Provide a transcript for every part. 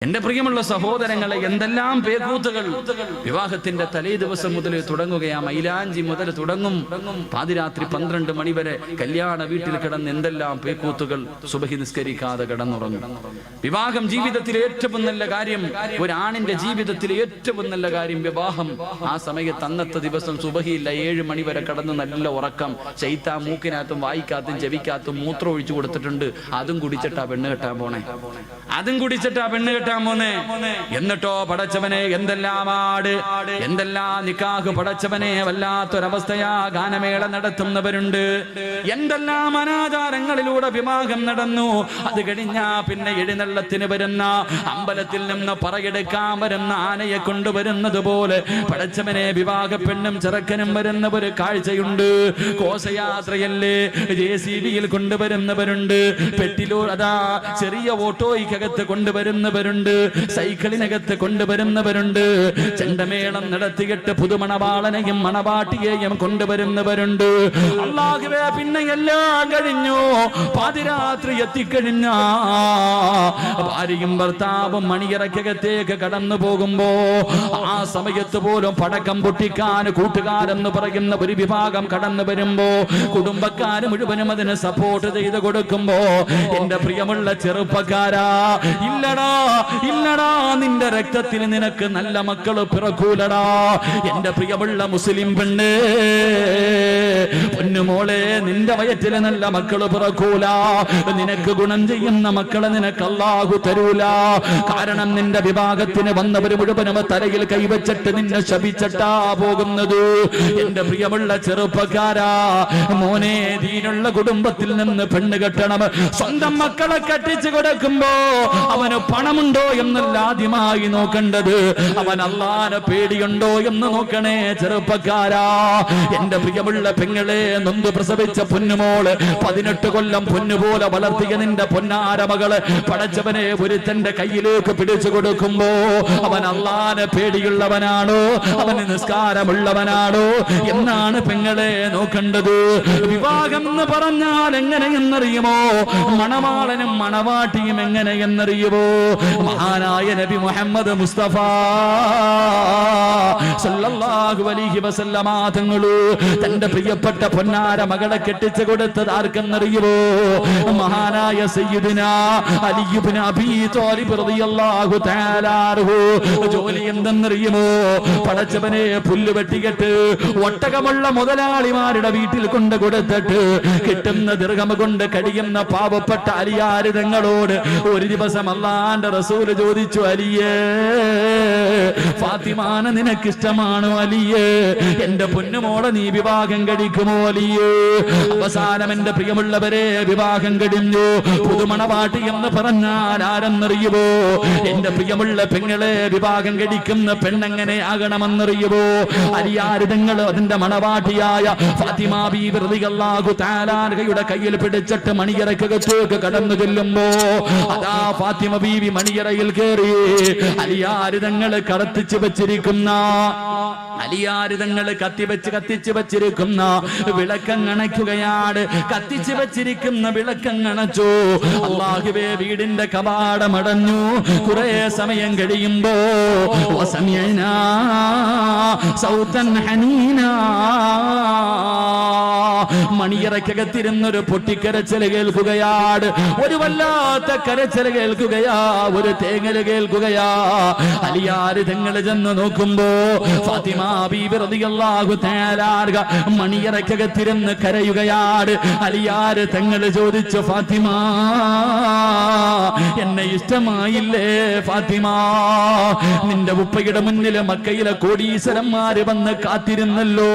എന്റെ പ്രിയമുള്ള സഹോദരങ്ങളെ, എന്തെല്ലാം പേക്കൂത്തുകൾ വിവാഹത്തിന്റെ തലേ ദിവസം മുതൽ തുടങ്ങുകയാ. മൈലാഞ്ചി മുതൽ തുടങ്ങും, പാതിരാത്രി 12 മണി വരെ കല്യാണ വീട്ടിൽ കിടന്ന് എന്തെല്ലാം പേക്കൂത്തുകൾ. സുബഹി നിസ്കരിക്കാതെ കിടന്നുറങ്ങും. വിവാഹം ജീവിതത്തിലെ ഏറ്റവും നല്ല കാര്യം, ഒരാണിന്റെ ജീവിതത്തിലെ ഏറ്റവും നല്ല കാര്യം വിവാഹം. ആ സമയത്ത് അന്നത്തെ ദിവസം സുബഹിയില്ല, 7 മണി വരെ കിടന്ന് നല്ല ഉറക്കം. ശൈത്താൻ മൂക്കിനകത്തും വായിക്കാത്തും ചെവിക്കാത്തും മൂത്രം ഒഴിച്ചു കൊടുത്തിട്ടുണ്ട്. അതും കുടിച്ചിട്ടാ പെണ്ണ് കെട്ടാൻ പോണേ, അതും കുടിച്ചിട്ടാ പെണ്ണ് കെട്ടാൻ പോന്നെ. എന്നിട്ടോ പടച്ചവനെ എന്തെല്ലാം ആട്, എന്തെല്ലാം നിക്കാഹ്. പടച്ചവനെ വല്ലാത്തൊരവസ്ഥയാ. ഗാനമേള നടത്തുന്നവരുണ്ട്, എന്തെല്ലാം അനാചാരങ്ങളിലൂടെ വിവാഹം നടന്നു. അത് കഴിഞ്ഞാ പിന്നെ എഴുന്നള്ളത്തിന് വരുന്ന, അമ്പലത്തിൽ നിന്ന് പറയെടുക്കാൻ വരുന്ന ആനയെ കൊണ്ടുവരുന്നത് പോലെ പടച്ചവനെ വിവാഹ പെണ്ണും ചെറുക്കനും വരുന്ന ഒരു കാഴ്ചയുണ്ട്. ഘോഷയാത്രയല്ലേ, JCB-യിൽ കൊണ്ടുവരുന്നവരുണ്ട്, പെട്ടിലോ അതാ ചെറിയ ഓട്ടോയ്ക്കകത്ത് കൊണ്ടുവരുന്നവരുണ്ട്, സൈക്കിളിനകത്ത് കൊണ്ടുവരുന്നവരുണ്ട്, ചെണ്ടമേളം നടത്തിയിട്ട് പുതുമണവാളനെയും മണവാട്ടിയെയും കൊണ്ടുവരുന്നവരുണ്ട്. അല്ലാഹുവേ, പിന്നെ എല്ലാം കഴിഞ്ഞു, പാതിരാത്രി എത്തിക്കഴിഞ്ഞ ഭാര്യയും ഭർത്താവും മണിയറക്കകത്തേക്ക് കടന്നു പോകുമ്പോ ആ സമയത്ത് പോലും പടക്കം പൊട്ടിക്കാൻ കൂട്ടുകാരെന്ന് പറയുന്ന ഒരു വിഭാഗം കടന്നു വരുമ്പോ കുടുംബക്കാര് മുഴുവനും അതിന് സപ്പോർട്ട് ചെയ്ത് കൊടുക്കുമ്പോ എന്റെ പ്രിയമുള്ള ചെറുപ്പക്കാരാ, ഇല്ലടാ ഇല്ലടാ, നിന്റെ രക്തത്തിൽ നിനക്ക് നല്ല മക്കള് പിറക്കൂലടാ. എന്റെ പ്രിയമുള്ള മുസ്ലിം പെണ്ണ്, പൊന്നുമോളെ, നിന്റെ വയറ്റില് നല്ല മക്കള് പിറക്കൂല. നിനക്ക് ഗുണം ചെയ്യുന്ന മക്കളെ നിനക്ക് അല്ലാഹു തരൂല. കാരണം നിന്റെ വിഭാഗത്തിന് വന്നവര് മുഴുവനും തലയിൽ കൈവച്ചിട്ട് നിന്നെ ശപിച്ചിട്ടാ പോകുന്നത്. എന്റെ പ്രിയമുള്ള ചെറുപ്പക്കാരാ, മോനെ, ദീനുള്ള കുടുംബത്തിൽ നിന്ന് പെണ്ണ് കെട്ടണം. സ്വന്തം മക്കളെ കെട്ടിച്ചു കൊടുക്കുമ്പോ അവന് പണമുണ്ടോ എന്നല്ല ആദ്യമായി നോക്കേണ്ടത്, അവൻ അല്ലാഹുവിനെ പേടിയുണ്ടോ എന്ന് നോക്കണേ ചെറുപ്പക്കാരാ. എന്റെ പ്രിയമുള്ള പെങ്ങളെ, നൊന്ത് പ്രസവിച്ച പൊന്നുമോള്, 18 കൊല്ലം പൊന്നുപോലെ വളർത്തിയ നിന്റെ പൊന്നാര മകള് പടച്ചവനെ ഒരുത്തന്റെ കയ്യിലേക്ക് പിടിച്ചു കൊടുക്കുമ്പോ അവൻ അല്ലാഹുവിനെ പേടിയുള്ളവനാണോ, അവന് നിസ്കാരമുള്ളവനാണോ എന്നാണ് പെങ്ങളെ നോക്കേണ്ടത്. വിവാഹം എന്ന് പറഞ്ഞാൽ എങ്ങനെയെന്നറിയുമോ? മണവാളനും മണവാട്ടിയും എങ്ങനെയെന്നറിയുമോ? മഹാനായ നബി മുഹമ്മദ് മുസ്തഫ സല്ലല്ലാഹു അലൈഹി വസല്ലമ തങ്ങള് തന്റെ പ്രിയപ്പെട്ട പൊന്നാര മകളെ കെട്ടിച്ചു കൊടുത്തത് ആർക്കെന്നറിയുമോ? മഹാനായ സയ്യിദുനാ അലി ഇബ്നു അബീ ത്വാലിബ് റളിയല്ലാഹു തആല അൻഹു. ജോലി എന്തെന്നറിയുമോ? പടച്ചവനെ പുല്ല് വെട്ടിക്കെട്ട് ഒട്ടകമുള്ള മുതലാളിമാരുടെ വീട്ടിൽ കൊണ്ട് കൊടുത്തിട്ട് കിട്ടുന്ന ദിർഹം കൊണ്ട് കഴിയുന്ന പാവപ്പെട്ട അലിയാര് തങ്ങളോട് ഒരു ദിവസം അല്ലാഹുവിന്റെ റസൂല് ചോദിച്ചു, അലിയേ, ഫാത്തിമാനെ നിനക്കിഷ്ടമാണോ അലിയേ? എന്റെ പൊന്നുമോളെ നീ വിവാഹം കഴിക്കുമോ അലിയേ? അവസാനം എന്റെ പ്രിയമുള്ളവരെ വിവാഹം കഴിഞ്ഞു. പുതുമണവാട്ടി എന്ന് പറഞ്ഞാൽ ആരെന്നറിയുമോ? എന്റെ പ്രിയമുള്ള പെങ്ങളെ, വിവാഹം കഴിക്കുന്ന പെണ്ണെങ്ങനെ ആകണമെന്നറിയുമോ? അലിയാരിതങ്ങൾ അതിന്റെ മണവാട്ടിയായ ഫാത്തിമ ബീവി റളിയല്ലാഹു തആല അൻഹയുടെ കയ്യിൽ പിടിച്ചിട്ട് മണിയറക്കകത്തേക്ക് കടന്നു ചെല്ലുമ്പോ അതാ ഫാത്തിമ ബീവി മണിയറയിൽ കയറി അലിയാരിതങ്ങൾ കടത്തിച്ചു വെച്ചിരിക്കുന്ന, അലിയാരിതങ്ങൾ കത്തിച്ചു വെച്ചിരിക്കുന്ന വിളക്കങ്ങണയ്ക്കുകയാണ്. കത്തിച്ചു വെച്ചിരിക്കുന്ന വിളക്കങ്ങണച്ചു. അല്ലാഹുവേ, വീടിന്റെ കവാടമടഞ്ഞു. കുറെ സമയം കഴിയുമ്പോ വസമിഅനാ സൗതൻ ഹനീനാ, മണിയറക്കകത്തിരുന്നൊരു പൊട്ടിക്കരച്ചൽ കേൾക്കുകയാണ്. ഒരു വല്ലാത്ത കരച്ചൽ കേൾക്കുകയാ, ഒരു തേങ്ങല് കേൾക്കുകയാ. അലിയാര് തങ്ങള് ചെന്ന് നോക്കുമ്പോ ഫാത്തിമ ബീബി റളിയല്ലാഹു തആല അൻഹ മണിയറക്കകത്തിരുന്ന് കരയുകയാണ്. അലിയാര് തങ്ങള് ചോദിച്ചു, ഫാത്തിമ, എന്നെ ഇഷ്ടമായില്ലേ ഫാത്തിമ? നിന്റെ ഉപ്പയുടെ മുന്നില് മക്കയിലെ കോടീശ്വരന്മാര് വന്ന് കാത്തിരുന്നല്ലോ,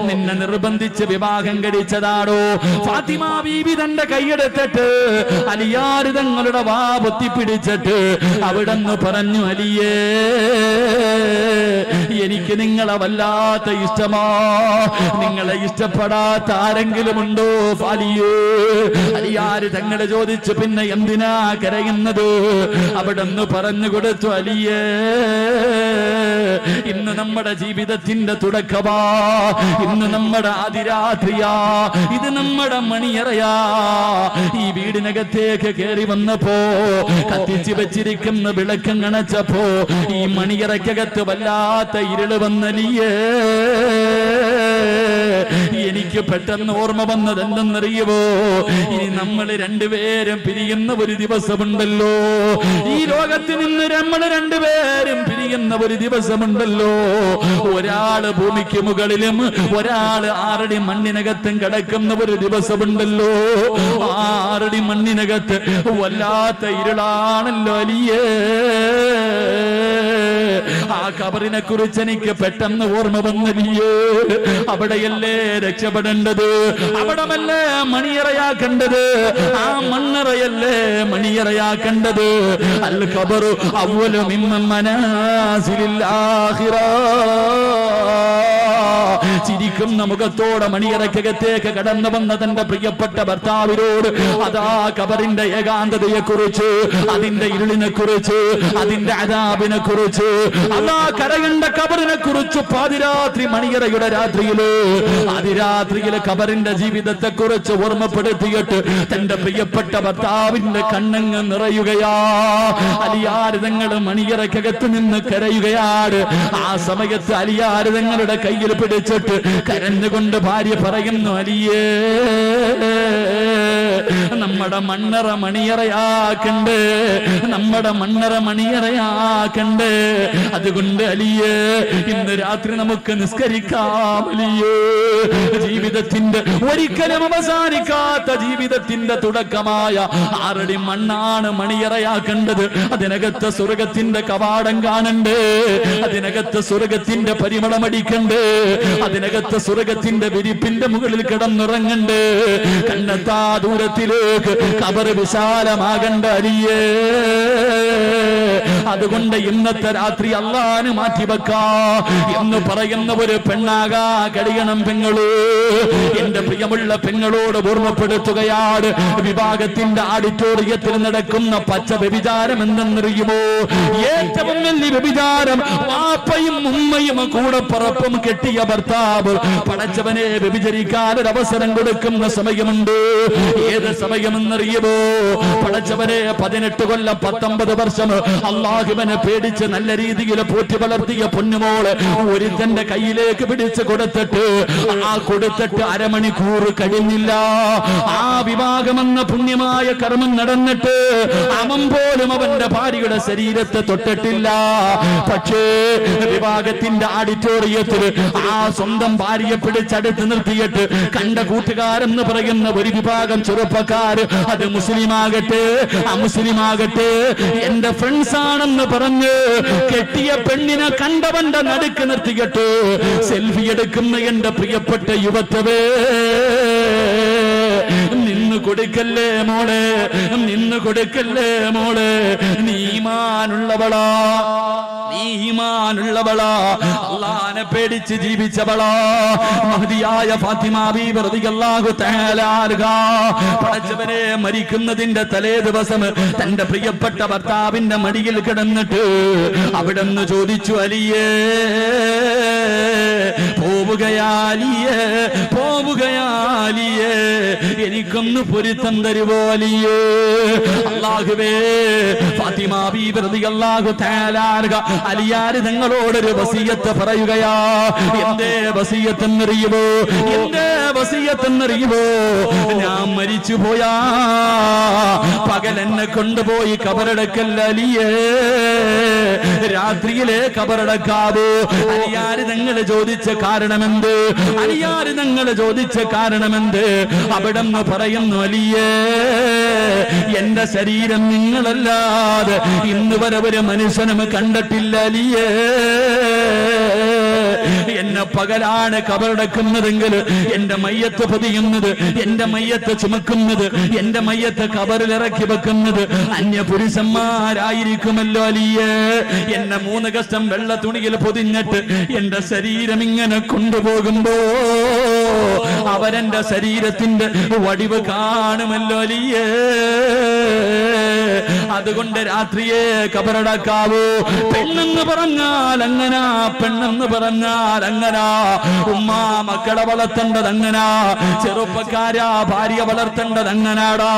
നിന്നെ നിർബന്ധിച്ച് വിവാഹം കഴിച്ചതാണോ? ഫാത്തിമ ബീബി തന്റെ കൈയെടുത്തിട്ട് അലിയാര് തങ്ങളുടെ വാ പൊത്തിപ്പിടിച്ചിട്ട് അവിടെന്ന് പറഞ്ഞു, അലിയേ, എനിക്ക് നിങ്ങൾ നിങ്ങളെ വല്ലാത്ത ഇഷ്ടമാ. നിങ്ങളെ ഇഷ്ടപ്പെടാത്ത ആരെങ്കിലും ഉണ്ടോ ഫാലിയേ? അലിയാര് തങ്ങളെ ചോദിച്ചു, പിന്നെ എന്തിനാ കരയുന്നത്? അവിടെ നിന്ന് പറഞ്ഞു കൊടുത്തു, അലിയേ ഇന്ന് നമ്മുടെ ജീവിതത്തിന്റെ തുടക്കമാ, ഇന്ന് നമ്മുടെ അതിരാത്രിയാ, ഇത് നമ്മുടെ മണിയറയാ. ഈ വീടിനകത്തേക്ക് കയറി വന്നപ്പോ കത്തിച്ചു വെച്ചിരിക്കുന്ന വിളക്കം കണച്ചപ്പോ ഈ മണിയറയ്ക്കകത്ത് വല്ലാത്ത ഇരുള് വന്നലിയേ. എനിക്ക് പെട്ടെന്ന് ഓർമ്മ വന്നത് എന്തെന്നറിയുവോ? ഇനി നമ്മൾ രണ്ടുപേരും പിരിയുന്ന ഒരു ദിവസമുണ്ടല്ലോ. ഈ ലോകത്ത് നിന്ന് നമ്മൾ രണ്ടുപേരും പിരിയുന്ന ഒരു ദിവസമുണ്ടല്ലോ. ഒരാള് ഭൂമിക്ക് മുകളിലും ഒരാള് 6 അടി മണ്ണിനകത്തും കിടക്കുന്ന ഒരു ദിവസമുണ്ടല്ലോ. 6 അടി മണ്ണിനകത്ത് വല്ലാത്ത ഇരുളാണല്ലോ അലിയേ. ആ ഖബറിനെ കുറിച്ച് എനിക്ക് പെട്ടെന്ന് ഓർമ്മ വന്നലിയേ. അവിടെയല്ലേ രക്ഷപ്പെടേണ്ടത്, അവിടമല്ലേ മണിയറയാക്കേണ്ടത്, ആ മണ്ണറയല്ലേ മണിയറയാക്കേണ്ടത്. അൽ ഖബറു അവ്വലു മിൻ മനാസിലിൽ ആഖിറ. ചിരിക്കുന്ന മുഖത്തോടെ മണിയറക്കകത്തേക്ക് കടന്നു വന്ന തന്റെ പ്രിയപ്പെട്ട ഭർത്താവിനോട് അതാ ഖബറിന്റെ ഏകാന്തതയെ കുറിച്ച്, അതിന്റെ ഇരുളിനെ കുറിച്ച്, അതിന്റെ അദാബിനെ കുറിച്ച്, അതാ കരകണ്ട ഖബറിനെ കുറിച്ച് പാതിരാത്രി മണിയറയുടെ രാത്രിയില് അതിരാത്രിയിലെ ഖബറിന്റെ ജീവിതത്തെ കുറിച്ച് ഓർമ്മപ്പെടുത്തിയിട്ട് തന്റെ പ്രിയപ്പെട്ട ഭർത്താവിന്റെ കണ്ണങ്ങ് നിറയുകയാ. അലിയാര് തങ്ങൾ മണിയറക്കകത്ത് നിന്ന് കരയുകയാണ്. ആ സമയത്ത് അലിയാര് തങ്ങളുടെ കയ്യിൽ പിടിച്ചിട്ട് കരഞ്ഞുകൊണ്ട് ഭാര്യ പറയുന്നു, അലിയേ നമ്മുടെ മണ്ണറ മണിയറയാക്കണ്ട്, നമ്മുടെ മണ്ണറ മണിയറയാക്കണ്ട്. അതുകൊണ്ട് അലിയേ ഇന്ന് രാത്രി നമുക്ക് നിസ്കരിക്കാം അലിയേ. ജീവിതത്തിന്റെ ഒരിക്കലും അവസാനിക്കാത്ത ജീവിതത്തിന്റെ തുടക്കമായ 6 അടി മണ്ണാണ് മണിയറയാക്കേണ്ടത്. അതിനകത്ത് സ്വർഗത്തിന്റെ കവാടം കാണണ്ട്, അതിനകത്ത് സ്വർഗത്തിന്റെ പരിമളമടിക്കണ്ട്, അതിനകത്ത് സ്വർഗത്തിന്റെ വിരിപ്പിന്റെ മുകളിൽ കിടന്നുറങ്ങണ്ട്. കണ്ണെത്താ ദൂരത്തിലേക്ക് ഖബർ വിശാലമാകണ്ട അലിയേ. അതുകൊണ്ട് ഇന്നത്തെ രാത്രി അള്ളാന് മാറ്റിവെക്കാ എന്ന് പറയുന്ന ഒരു പെണ്ണാകാ കഴിയണം പെങ്ങള്. എന്റെ പ്രിയമുള്ള പെങ്ങളോട് ഓർമ്മപ്പെടുത്തുകയാണ്, വിഭാഗത്തിന്റെ ഓഡിറ്റോറിയത്തിൽ നടക്കുന്ന പച്ച വ്യഭിചാരം എന്തെന്നറിയുമോ? ഏറ്റവും വലിയ വ്യഭിചാരം വാപ്പയും ഉമ്മയും കൂടെ പറപ്പും കെട്ടിയ ഭർത്താവ് പടച്ചവനെ വ്യഭിചരിക്കാൻ ഒരു അവസരം കൊടുക്കുന്ന സമയമുണ്ട്. ഏത് സമയമെന്നറിയുമോ? പടച്ചവനെ 18 കൊല്ലം 19 വർഷം അള്ളാഹുവിനെ പേടിച്ച് നല്ല രീതിയിൽ പോറ്റി വളർത്തിയ പൊന്നുമോള് ഒരുത്തന്റെ കയ്യിലേക്ക് പിടിച്ച് കൊടുത്തിട്ട് അരമണിക്കൂർ കഴിഞ്ഞില്ല. ആ വിവാഹമെന്ന പുണ്യമായ കർമ്മം നടന്നിട്ട് അവൻ പോലും അവന്റെ ഭാര്യയുടെ ശരീരത്തെ തൊട്ടിട്ടില്ല. പക്ഷേ വിവാഹത്തിന്റെ ഓഡിറ്റോറിയത്തിൽ ആ സ്വന്തം ഭാര്യയെ പിടിച്ചടുത്ത് നിർത്തിയിട്ട് കണ്ട കൂട്ടുകാരെന്ന് പറയുന്ന ഒരു വിഭാഗം ചെറുപ്പക്കാർ, അത് മുസ്ലിമാകട്ടെ അമുസ്ലിമാകട്ടെ, എന്റെ ഫ്രണ്ട്സ് ആണെന്ന് പറഞ്ഞ് കെട്ടിയ പെണ്ണിനെ കണ്ടവന്റെ നടുക്ക് നിർത്തിയിട്ട് സെൽഫി എടുക്കുന്ന എന്റെ പ്രിയപ്പെട്ട യുവത്വേ, നിന്ന് കൊടുക്കല്ലേ മോളെ, നിന്ന് കൊടുക്കല്ലേ മോളെ. നീമാനുള്ളവളാ, നീമാനുള്ളവളാ, അള്ളാനെ പേടിച്ച് ജീവിച്ചവളാ. മഹദിയായ ഫാത്തിമ ബീബി റളിയല്ലാഹു തആല അൻഹാ പടച്ചവനെ മരിക്കുന്നതിന്റെ തലേ ദിവസം തന്റെ പ്രിയപ്പെട്ട ഭർത്താവിന്റെ മടിയിൽ കിടന്നിട്ട് അവിടുന്ന് ചോദിച്ചു, അലിയേ പോവുകയാലിയേ, പോവുകയാലിയേ, എനിക്കൊന്ന് പൊരുത്തം തരുവോ അലിയേ. അല്ലാഹുവേ, ഫാത്തിമ ബീബി റളിയല്ലാഹു തആല അൻഹാ അലിയാര് തങ്ങളോടൊരു വസിയത്ത് പറയുകയാ. എന്തേ വസിയത്തെന്നറിയുമോ? എന്തേ വസിയത്തെന്നറിയുമോ? ഞാൻ മരിച്ചു പോയാ പകൽ എന്നെ കൊണ്ടുപോയി കബറടക്കല്ല അലിയേ, രാത്രിയിലെ കബറടക്കാവോ? അലിയാര് തങ്ങളെ ചോദിച്ച കാരണമെന്ത്? അലിയാര് തങ്ങളെ ചോദിച്ച കാരണമെന്ത്? അവിടെന്ന് പറയുന്നു, അലിയേ എന്റെ ശരീരം നിങ്ങളല്ലാതെ ഇന്ന് വരെ ഒരു മനുഷ്യനും കണ്ടിട്ടില്ല അലിയേ. എന്നെ പകലാണ് കബറടക്കുന്നതെങ്കിൽ എന്റെ മയ്യത്ത് പൊതിയുന്നത്, എന്റെ മയ്യത്ത് ചുമക്കുന്നത്, എന്റെ മയ്യത്ത് കബറിൽ ഇറക്കി വെക്കുന്നത് അന്യ പുരുഷന്മാരായിരിക്കുമല്ലോ അലിയേ. എന്നെ 3 കഷ്ടം വെള്ള തുണിയിൽ പൊതിഞ്ഞിട്ട് എന്റെ ശരീരം ഇങ്ങനെ കൊണ്ടുപോകുമ്പോ അവരെന്റെ ശരീരത്തിന്റെ വടിവ് കാണുമല്ലോ അലിയേ. അതുകൊണ്ട് രാത്രിയെ കബറടക്കാവൂ. പെണ്ണെന്ന് പറഞ്ഞാൽ അങ്ങനാ, പെണ്ണെന്ന് പറഞ്ഞാൽ അങ്ങനാ. ഉമ്മ മക്കളെ വളർത്തേണ്ടത് അങ്ങനാ, ചെറുപ്പക്കാരാ ഭാര്യ വളർത്തേണ്ടത് അങ്ങനാടാ.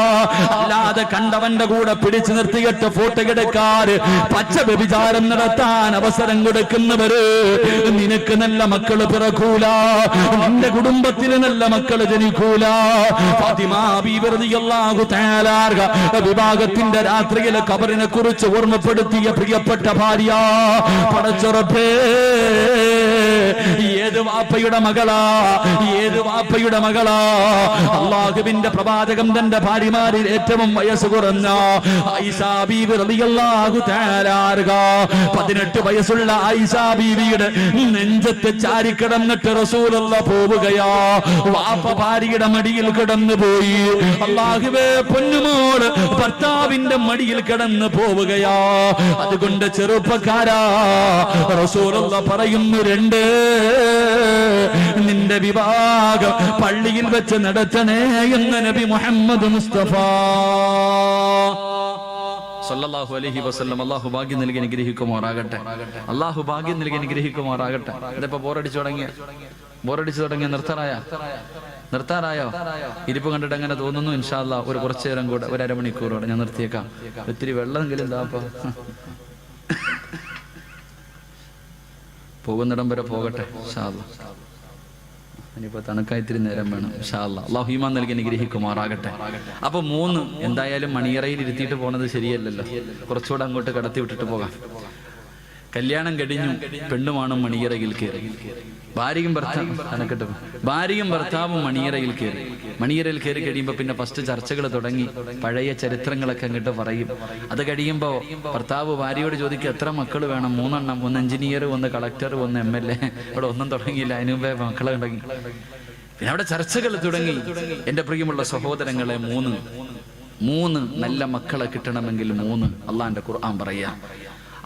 അല്ലാതെ കണ്ടവന്റെ കൂടെ പിടിച്ചു നിർത്തിയിട്ട് ഫോട്ടോ എടുക്കാറ് പച്ച വ്യഭിചാരം നടത്താൻ അവസരം കൊടുക്കുന്നവര് നിനക്ക് നല്ല മക്കള് പിറക്കൂല, നിന്റെ കുടുംബത്തിന് നല്ല മക്കള് ജനിക്കൂല. ഫാത്തിമാ ബീവി റളിയല്ലാഹു തആല വിവാഹത്തിന്റെ രാത്രിയിലെ ഖബറിനെ കുറിച്ച് ഓർമ്മപ്പെടുത്തിയ പ്രിയപ്പെട്ട ഭാര്യ, പടച്ചുറപ്പേ ഏത് വാപ്പയുടെ മകളാ, ഏത് വാപ്പയുടെ മകളാ. അല്ലാഹുവിന്റെ പ്രവാചകൻ തന്റെ ഭാര്യമാരിൽ ഏറ്റവും വയസ്സ് കുറഞ്ഞ ആയിഷാ ബീവി റളിയല്ലാഹു തആല 18 വയസ്സുള്ള ആയിഷാ ബീവിയുടെ നെഞ്ചത്ത് ചാരിക്കിടന്നിട്ട് റസൂലുള്ളാഹി പോവുകയാ. വാപ്പ ഭാര്യയുടെ മടിയിൽ കിടന്നു പോയി. അല്ലാഹുവേ പൊന്നുമോൾ ഭർത്താവിന്റെ മടിയിൽ കിടന്നു പോവുകയാ. അതുകൊണ്ട് ചെറുപ്പക്കാരാ റസൂലുള്ളാഹി പറയുന്നു, 2 നിന്റെ വിവാഹം പള്ളിയിൽ വെച്ച് നടത്തണേ എന്ന് നബി മുഹമ്മദ് മുസ്തഫ സല്ലല്ലാഹു അലൈഹി വസല്ലം. അല്ലാഹു ഭാഗ്യം നൽകി അനുഗ്രഹിക്കുമാറാകട്ടെ. അല്ലാഹു ഭാഗ്യം നൽകി അനുഗ്രഹിക്കുമാറാകട്ടെ. ഇതിപ്പോ ബോറടിച്ചു തുടങ്ങിയ നിർത്താറായോ? ഇരിപ്പ് കണ്ടിട്ട് അങ്ങനെ തോന്നുന്നു. ഇൻഷാ അല്ലാഹ് ഒരു കുറച്ചു നേരം കൂടെ, ഒരു അരമണിക്കൂറോടെ ഞാൻ നിർത്തിയേക്കാം. ഒത്തിരി വെള്ളമെങ്കിലും എന്താ പോകുന്നിടം വരെ പോകട്ടെ ഇൻഷാ അല്ലാഹ്. ഇനിയിപ്പോ തണുക്കായിത്തിരി നേരം വേണം ഇൻഷാ അല്ലാഹ്. അല്ലാഹു ഈമാൻ നൽകി അനുഗ്രഹിക്കുമാറാകട്ടെ. അപ്പൊ 3 എന്തായാലും മണിയറയിൽ ഇരുത്തിയിട്ട് പോണത് ശരിയല്ലല്ലോ, കുറച്ചുകൂടെ അങ്ങോട്ട് കടത്തി വിട്ടിട്ട് പോകാം. കല്യാണം കഴിഞ്ഞു, പെണ്ണുമാണ് മണിയറയിൽ കയറി. ഭാര്യയും ഭർത്താവും മണിയറയിൽ കയറി. മണിയറയിൽ കയറി കഴിയുമ്പോ പിന്നെ ഫസ്റ്റ് ചർച്ചകൾ തുടങ്ങി. പഴയ ചരിത്രങ്ങളൊക്കെ അങ്ങോട്ട് പറയും. അത് കഴിയുമ്പോ ഭർത്താവ് ഭാര്യയോട് ചോദിക്കും, എത്ര മക്കൾ വേണം? 3 എണ്ണം. 1 എഞ്ചിനീയർ, 1 കളക്ടർ, 1 MLA. അവിടെ ഒന്നും തുടങ്ങിയില്ല, അതിനു മുമ്പേ മക്കളെ തുടങ്ങി. പിന്നെ അവിടെ ചർച്ചകൾ തുടങ്ങി. എന്റെ പ്രിയമുള്ള സഹോദരങ്ങളെ, 3 നല്ല മക്കളെ കിട്ടണമെങ്കിൽ 3 അള്ളാന്റെ ഖുർആൻ പറയാ.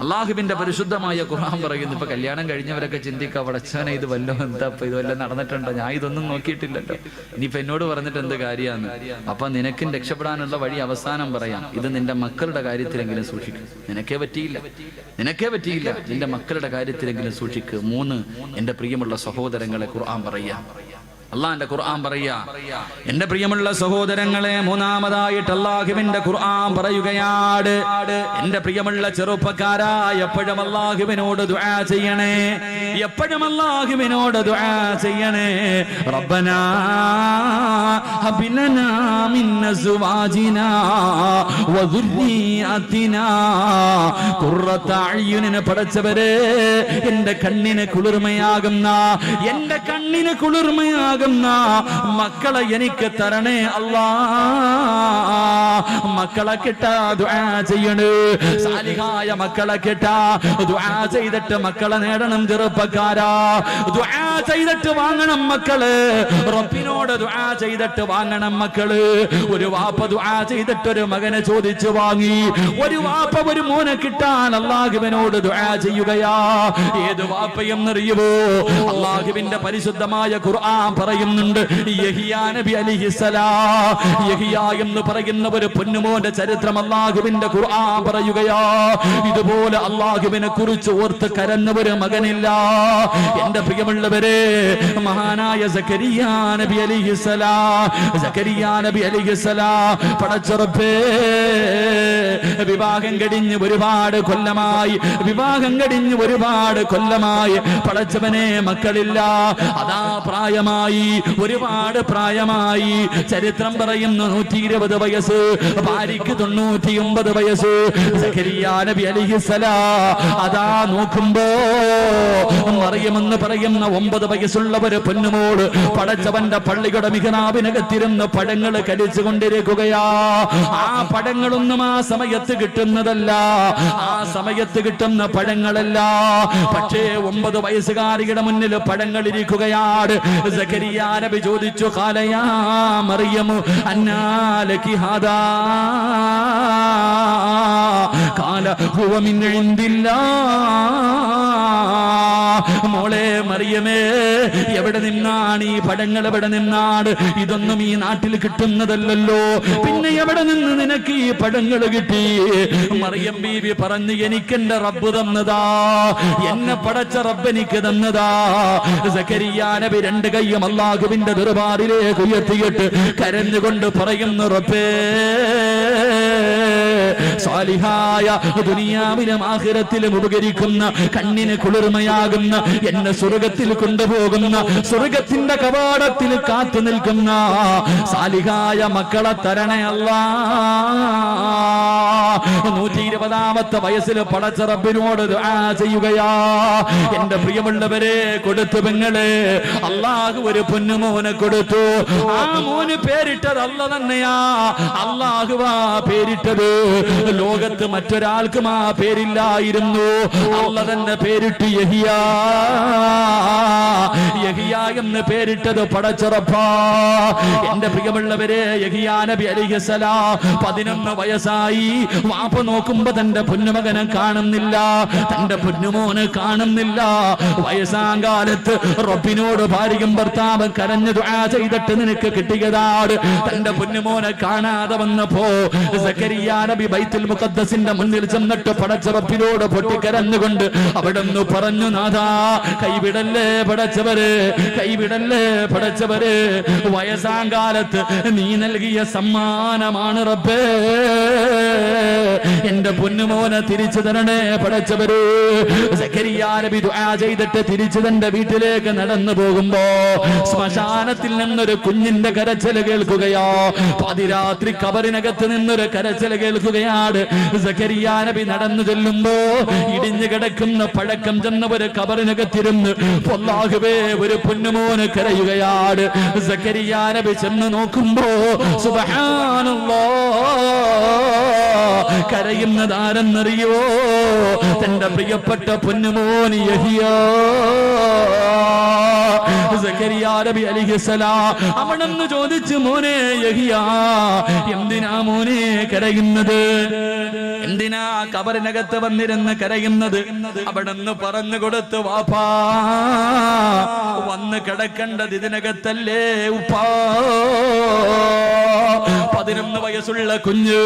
അള്ളാഹുവിന്റെ പരിശുദ്ധമായ ഖുർആൻ പറയുന്നു. ഇപ്പൊ കല്യാണം കഴിഞ്ഞവരൊക്കെ ചിന്തിക്കുക, പടച്ചവനെ ഇത് വല്ലോ എന്താ, ഇത് വല്ലതും നടന്നിട്ടുണ്ടോ? ഞാൻ ഇതൊന്നും നോക്കിയിട്ടില്ലല്ലോ, ഇനിയിപ്പൊ എന്നോട് പറഞ്ഞിട്ട് എന്ത് കാര്യമാണ്? അപ്പൊ നിനക്കും രക്ഷപ്പെടാനുള്ള വഴി അവസാനം പറയാം. ഇത് നിന്റെ മക്കളുടെ കാര്യത്തിലെങ്കിലും സൂക്ഷിക്കും. നിനക്കേ പറ്റിയില്ല, നിന്റെ മക്കളുടെ കാര്യത്തിലെങ്കിലും സൂക്ഷിക്കുക. 3 എന്റെ പ്രിയമുള്ള സഹോദരങ്ങളെ ഖുർആൻ പറയാ. അള്ളാന്റെ ഖുർആൻ പറയാ. എന്റെ പ്രിയമുള്ള സഹോദരങ്ങളെ, 3ാമതായിട്ട് അള്ളാഹുവിന്റെ ഖുർആൻ പറയുകയാണ്. എന്റെ പ്രിയമുള്ള ചെറുപ്പക്കാരാ, എപ്പോഴും അള്ളാഹുവിനോട് ദുആ ചെയ്യണേ, റബ്ബനാ ഹബ് ലനാ മിൻ അസ്വാജിനാ വദുർരിയതിനാ ഖുർറത അയ്യുനിനെ പടച്ചവരെ, എന്റെ കണ്ണിന് കുളിർമയാകുന്ന മക്കളെ എനിക്ക് തരണേ അല്ലാ. മക്കളെ കിട്ടാ ദുആ ചെയ്യണേ. സാലിഹായ മക്കളെ കിട്ടാ ദുആ ചെയ്തിട്ട് മക്കളെ നേടണം. ചെറുപ്പക്കാരാ, ദുആ ചെയ്തിട്ട് വാങ്ങണം മക്കള്. റബ്ബിനോട് ദുആ ചെയ്തിട്ട് വാങ്ങണം മക്കള്. ഒരു വാപ്പ ദുആ ചെയ്തിട്ട് ഒരു മകനെ ചോദിച്ചു വാങ്ങി. ഒരു വാപ്പ ഒരു മോനെ കിട്ടാൻ അല്ലാഹുവിനോട് ദുആ ചെയ്യുകയാ. ഏത് വാപ്പയെന്നറിയുമോ? അല്ലാഹുവിന്റെ പരിശുദ്ധമായ ഖുർആൻ പറയുന്നുണ്ട്, യഹിയാ നബി അലൈഹിസ്സലാം. യഹിയ എന്ന് പറയുന്ന ഒരു പൊന്നുമോന്റെ ചരിത്രം അല്ലാഹുവിന്റെ ഖുർആൻ പറയുകയാ. ഇതുപോലെ അല്ലാഹുവിനെ കുറിച്ച് ഓർത്ത് കരഞ്ഞ ഒരു മകനില്ല. എന്റെ പ്രിയമുള്ളവരെ, മഹാനായ സക്കരിയാ നബി അലൈഹിസ്സലാം പടച്ചറപ്പേ, വിവാഹം കഴിഞ്ഞ് ഒരുപാട് കൊല്ലമായി പടച്ചവനെ മക്കളില്ല. അതാ പ്രായമായി പ്രായമായി, ഒരുപാട് പ്രായമായി. ചരിത്രം പറയുന്നു 120 വയസ്സ്, ഭാര്യയ്ക്ക് 99 വയസ്സ്. സക്കരിയ്യ നബി അലൈഹിസ്സലാം അതാ നോക്കുമ്പോ മറിയമെന്ന് പറയുന്ന 9 വയസ്സുള്ള ഒരു പൊന്നുമോള് പടച്ചവന്റെ പള്ളിയുടെ മിഹ്റാബിനകത്തിരുന്ന് പഴങ്ങൾ കലിച്ചു കൊണ്ടിരിക്കുകയാ. ആ പഴങ്ങളൊന്നും ആ സമയത്ത് കിട്ടുന്നതല്ല, ആ സമയത്ത് കിട്ടുന്ന പഴങ്ങളല്ല. പക്ഷേ 9 വയസ്സുകാരിയുടെ മുന്നിൽ പഴങ്ങൾ ഇരിക്കുകയാണ്. സക്കരിയ്യ നബി ചോദിച്ചു, ഖാലയാ മറിയമു അന്നാ ലകി ഹാദാ? ഖാല ഹുവ മിൻ ഇൻദില്ലാഹ്. മോളെ മറിയമേ, എവിടെ നിന്നാണ് ഈ പഴങ്ങൾ? എവിടെ നിന്നാണ്? ഇതൊന്നും ഈ നാട്ടിൽ കിട്ടുന്നതല്ലല്ലോ, പിന്നെ എവിടെ നിന്ന് നിനക്ക് ഈ പഴങ്ങൾ കിട്ടി? മറിയം ബീവി പറഞ്ഞു, എനിക്കെന്റെ റബ്ബ് തന്നതാ, എന്നെ പടച്ച റബ്ബ് എനിക്ക് തന്നതാ. സക്കരിയ്യ നബി 2 കൈയും അല്ലാഹുവിന്റെ ദർബാറിലേക്ക് ഉയർത്തിയിട്ട് കരഞ്ഞുകൊണ്ട് പറയുന്നു, റബ്ബേ, സാലിഹായ ദുനിയാവിലും ആഖിറത്തിലും ഉപകരിക്കുന്ന, കണ്ണിന് കുളിർമയാകുന്ന, എന്നെ സ്വർഗത്തിൽ കൊണ്ടുപോകുന്ന, സ്വർഗത്തിന്റെ കവാടത്തിൽ കാത്തു നിൽക്കുന്ന സാലിഹായ മക്കളെ തരണേ അല്ലാ. 120ാമത്തെ വയസ്സിൽ പടച്ച റബ്ബിനോട് ദുആ ചെയ്യുകയാ. എന്റെ പ്രിയമുള്ളവരെ, കൊടുത്തു പെങ്ങളെ, അല്ലാഹു ഒരു പൊന്നുമോനെ കൊടുത്തു. ആ മോന് പേരിട്ടത് അല്ല തന്നെയാ, അല്ലാഹുവാ പേരിട്ടത്. ലോകത്ത് മറ്റൊരാൾക്കും ആ പേരില്ലായിരുന്നു, അല്ല തന്നെ പേരിട്ട് യഹിയ. യഹിയ എന്ന് പേരിട്ടത് പടച്ചറപ്പാ. എന്റെ പ്രിയമുള്ളവരെ, യഹിയ നബി അലൈഹിസ്സലാം 11 വയസ്സായി. വാപ്പ നോക്കുമ്പോ തന്റെ പൊന്നുമകനെ കാണുന്നില്ല, തന്റെ പൊന്നുമോനെ കാണുന്നില്ല. വയസ്സാം കാലത്ത് റബ്ബിനോട് ഭാര്യയും ഭർത്താവും കരഞ്ഞു ദുആ ചെയ്തിട്ട് നിനക്ക് കിട്ടിയതാണ്. തന്റെ പൊന്നുമോനെ കാണാതെ വന്നപ്പോ സക്കരിയ്യ നബി ബൈത്തുൽ മുഖദ്ദസിന്റെ മുന്നിൽ ചെന്നിട്ട് പടച്ച റബ്ബിനോട് പൊട്ടിക്കരഞ്ഞുകൊണ്ട് അവിടുന്ന് പറഞ്ഞു, നാഥാ, കൈവിടല്ലേ പടച്ചവര്, കൈവിടല്ലേ പടച്ചവര്. വയസ്സാം കാലത്ത് നീ നൽകിയ സമ്മാനമാണ് റബ്ബേ, എന്റെ പൊന്നുമോനെ തിരിച്ചു തരണേ പടച്ചവര്. സക്കരിയ്യ നബി ദുആ ചെയ്തിട്ട് തിരിച്ചു തന്റെ വീട്ടിലേക്ക് നടന്നു പോകുമ്പോ ശ്മശാനത്തിൽ നിന്നൊരു കുഞ്ഞിന്റെ കരച്ചിൽ കേൾക്കുകയോ, പാതിരാത്രി കബറിനകത്ത് നിന്നൊരു കരച്ചിൽ കേൾക്കുകയാണ്. സക്കരിയ്യ നബി നടന്നു ചെല്ലുമ്പോ ഇടിഞ്ഞു കിടക്കുന്ന പഴക്കം ചെന്ന ഒരു കബറിനകത്തിരുന്ന് അല്ലാഹുവേ ഒരു പൊന്നുമോന് കരയുകയാണ്. സക്കരിയ്യ നബി ചെന്ന് നോക്കുമ്പോ സുബ്ഹാനല്ലാഹ്, കരയുന്നത് ആരെന്നറിയോ? തന്റെ പ്രിയപ്പെട്ട പൊന്നുമോൻ യഹിയ. സക്കരിയ്യ നബി അലൈഹിസ്സലാം അവിടെന്ന് ചോദിച്ചു, മോനെ യഹിയ, എന്തിനാ മോനെ കരയുന്നത്? എന്തിനാ കബറിനകത്ത് വന്നിരുന്ന് കരയുന്നത്? അവിടെന്ന് പറഞ്ഞു കൊടുത്തു, വാപ്പാ, വന്ന് കിടക്കേണ്ടത് ഇതിനകത്തല്ലേ ഉപ്പാ. 11 വയസ്സുള്ള കുഞ്ഞ്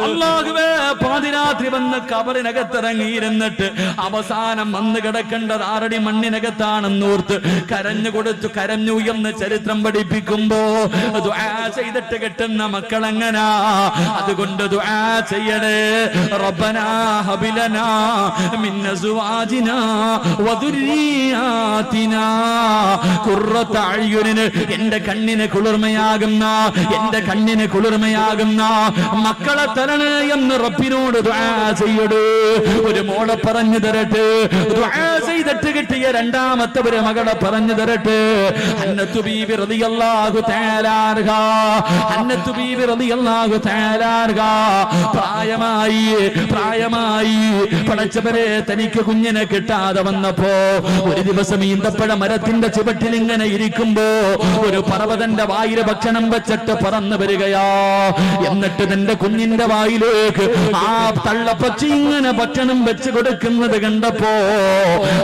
അല്ലാഹുവേ പാതിരാത്രി വന്ന് കബറിനകത്തിറങ്ങിയിരുന്നിട്ട് അവസാനം വന്ന് കിടക്കേണ്ടത് 6 അടി മണ്ണിനകത്താണെന്നോർത്ത് കരഞ്ഞു കൊടുത്തു. കരഞ്ഞു എന്ന് ചരിത്രം പഠിപ്പിക്കുമ്പോ ദുആ ചെയ്തിട്ട് കെട്ടുന്ന മക്കളെങ്ങനാ. അതുകൊണ്ട് ദുആ ചെയ്യണേ, റബ്ബനാ ഹബിലനാ മിൻ അസ്വാജിനാ വദുരിയാതിനാ ഖുർറത അയ്യുനിന്, എന്റെ കണ്ണിന് കുളിർമയാകുന്ന, എന്റെ കണ്ണിന് കുളിർമയാകുന്ന മക്കളെ തരണേ എന്ന് റബ്ബിനോട് ദുആ ചെയ്യടൂ. ഒരു മോളെ പറഞ്ഞു തരട്ടെ, ദുആ ചെയ്തിട്ട് കിട്ടിയ രണ്ടാമത്തെ ഒരു മകളെ പറഞ്ഞു തരട്ടെ. ഹന്നത്തു ബീവി റളിയല്ലാഹു തആല അൻഹാ, ഹന്നത്തു ബീവി റളിയല്ലാഹു തആല അൻഹാ പ്രായമായി പടച്ചവരെ തനിക്ക് കുഞ്ഞിനെ കിട്ടാതെ വന്നപ്പോ ഒരു ദിവസം ഈന്തപ്പഴ മരത്തിന്റെ ചുവട്ടിൽ ഇങ്ങനെ ഇരിക്കുമ്പോ ഒരു പറവതന്റെ വായിൽ ഭക്ഷണം വെച്ചിട്ട് പറന്നു വരികയാ. എന്നിട്ട് തന്റെ കുഞ്ഞിന്റെ വായിലേക്ക് ആ തള്ളപ്പച്ചി ഇങ്ങനെ ഭക്ഷണം വെച്ച് കൊടുക്കുന്നത് കണ്ടപ്പോ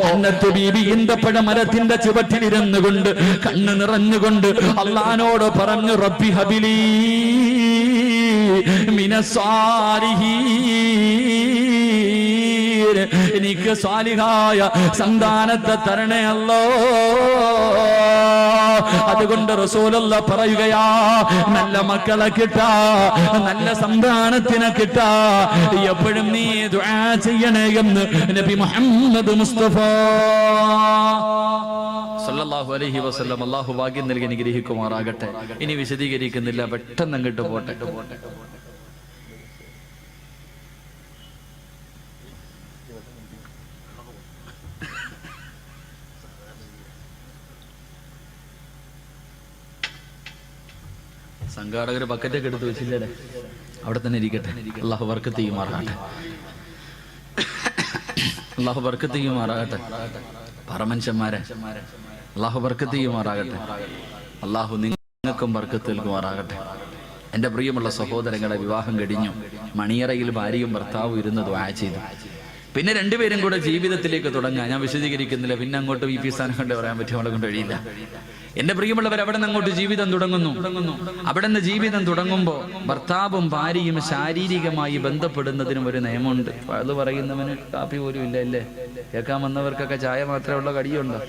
ഹന്നത്തു ബീവി ഈന്തപ്പഴ മരത്തിന്റെ ചുവട്ടിലിരുന്നു കൊണ്ട് കണ്ണ് നിറഞ്ഞുകൊണ്ട് അല്ലാഹുവോട് പറഞ്ഞു, റബ്ബി ഹബിലി മിനസ്സാലിഹീൻ, എനിക്ക് സ്വാലിഹായ സന്താനത്തെ തരണേ അല്ലോ. അതുകൊണ്ട് റസൂലുള്ള പറയുകയാ, നല്ല മക്കളെ കിട്ടാ, നല്ല സന്താനത്തിനെ കിട്ടാ, എപ്പോഴും നീ ദുആ ചെയ്യണേ എന്ന് നബി മുഹമ്മദ് മുസ്തഫ സല്ലല്ലാഹു അലൈഹി വസല്ലം. അല്ലാഹു ഭാഗ്യം നൽകി അനുഗ്രഹിക്കുമാറാകട്ടെ. ഇനി വിശദീകരിക്കുന്നില്ല, പെട്ടെന്ന് അങ്ങോട്ട് പോട്ടെ. സംഘാടകർ ബക്കറ്റൊക്കെ എടുത്ത് വെച്ചില്ലേ, അവിടെ തന്നെ ഇരിക്കട്ടെ. അല്ലാഹു ബർക്കത്ത് ചെയ്യുമാറാകട്ടെ. അല്ലാഹു ബർക്കത്ത് ചെയ്യുമാറാകട്ടെ. പറമനുഷ്യന്മാരെ അല്ലാഹു ബർക്കത്ത് ചെയ്യുമാറാകട്ടെ. അല്ലാഹു നിങ്ങൾക്കും ബർക്കത്ത് നൽകുമാറാകട്ടെ. എൻ്റെ പ്രിയമുള്ള സഹോദരങ്ങളെ, വിവാഹം കഴിഞ്ഞു. മണിയറയിൽ ഭാര്യയും ഭർത്താവും ഇരുന്ന് ദുആ ചെയ്തു. പിന്നെ രണ്ടുപേരും കൂടെ ജീവിതത്തിലേക്ക് തുടങ്ങാൻ ഞാൻ വിശദീകരിക്കുന്നില്ല. പിന്നെ അങ്ങോട്ട് ഈ സ്ഥാനം കൊണ്ട് പറയാൻ പറ്റും, അവളെ കൊണ്ട് കഴിയില്ല. എന്റെ പ്രിയമുള്ളവർ, അവിടെ നിന്ന് അങ്ങോട്ട് ജീവിതം തുടങ്ങുന്നു. അവിടെ നിന്ന് ജീവിതം തുടങ്ങുമ്പോൾ ഭർത്താവും ഭാര്യയും ശാരീരികമായി ബന്ധപ്പെടുന്നതിനും ഒരു നിയമമുണ്ട്. അത് പറയുന്നവന് കാപ്പി പോലും ഇല്ല അല്ലേ? കേൾക്കാൻ വന്നവർക്കൊക്കെ ചായ മാത്രമേ ഉള്ള, കടിയുണ്ടോ?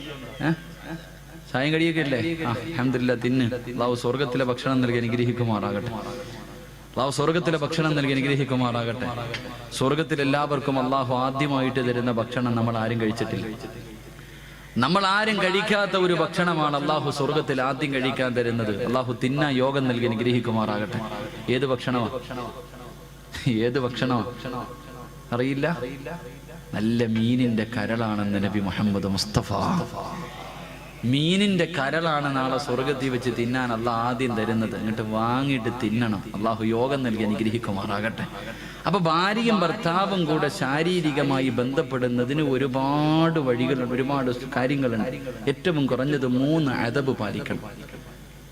ചായയും കടിയൊക്കെ ഇല്ലേ? അൽഹംദുലില്ലാ, തിന്ന്. അല്ലാഹു സ്വർഗത്തിലെ ഭക്ഷണം നൽകി അനുഗ്രഹിക്കുമാറാകട്ടെ. അല്ലാഹു സ്വർഗത്തിലെ ഭക്ഷണം നൽകി അനുഗ്രഹിക്കുമാറാകട്ടെ. സ്വർഗത്തിൽ എല്ലാവർക്കും അല്ലാഹു ആദ്യമായിട്ട് തരുന്ന ഭക്ഷണം നമ്മൾ ആരും കഴിച്ചിട്ടില്ല. നമ്മൾ ആരും കഴിക്കാത്ത ഒരു ഭക്ഷണമാണ് അല്ലാഹു സ്വർഗത്തിൽ ആദ്യം കഴിക്കാൻ തരുന്നത്. അല്ലാഹു തിന്ന യോഗം നൽകി അനുഗ്രഹിക്കുമാറാകട്ടെ. ഏത് ഭക്ഷണമാ? ഏത് ഭക്ഷണമാ അറിയില്ല? നല്ല മീനിന്റെ കരളാണെന്ന് നബി മുഹമ്മദ് മുസ്തഫ. മീനിന്റെ കരളാണ് നാളെ സ്വർഗത്തിൽ വെച്ച് തിന്നാൻ അല്ലാഹ് ആദ്യം തരുന്നത്. എന്നിട്ട് വാങ്ങിയിട്ട് തിന്നണം. അല്ലാഹു യോഗം നൽകി അനുഗ്രഹിക്കുമാറാകട്ടെ. അപ്പൊ ഭാര്യയും ഭർത്താവും കൂടെ ശാരീരികമായി ബന്ധപ്പെടുന്നതിന് ഒരുപാട് വഴികളുണ്ട്, ഒരുപാട് കാര്യങ്ങളുണ്ട്. ഏറ്റവും കുറഞ്ഞത് 3 അദബ് പാലിക്കണം.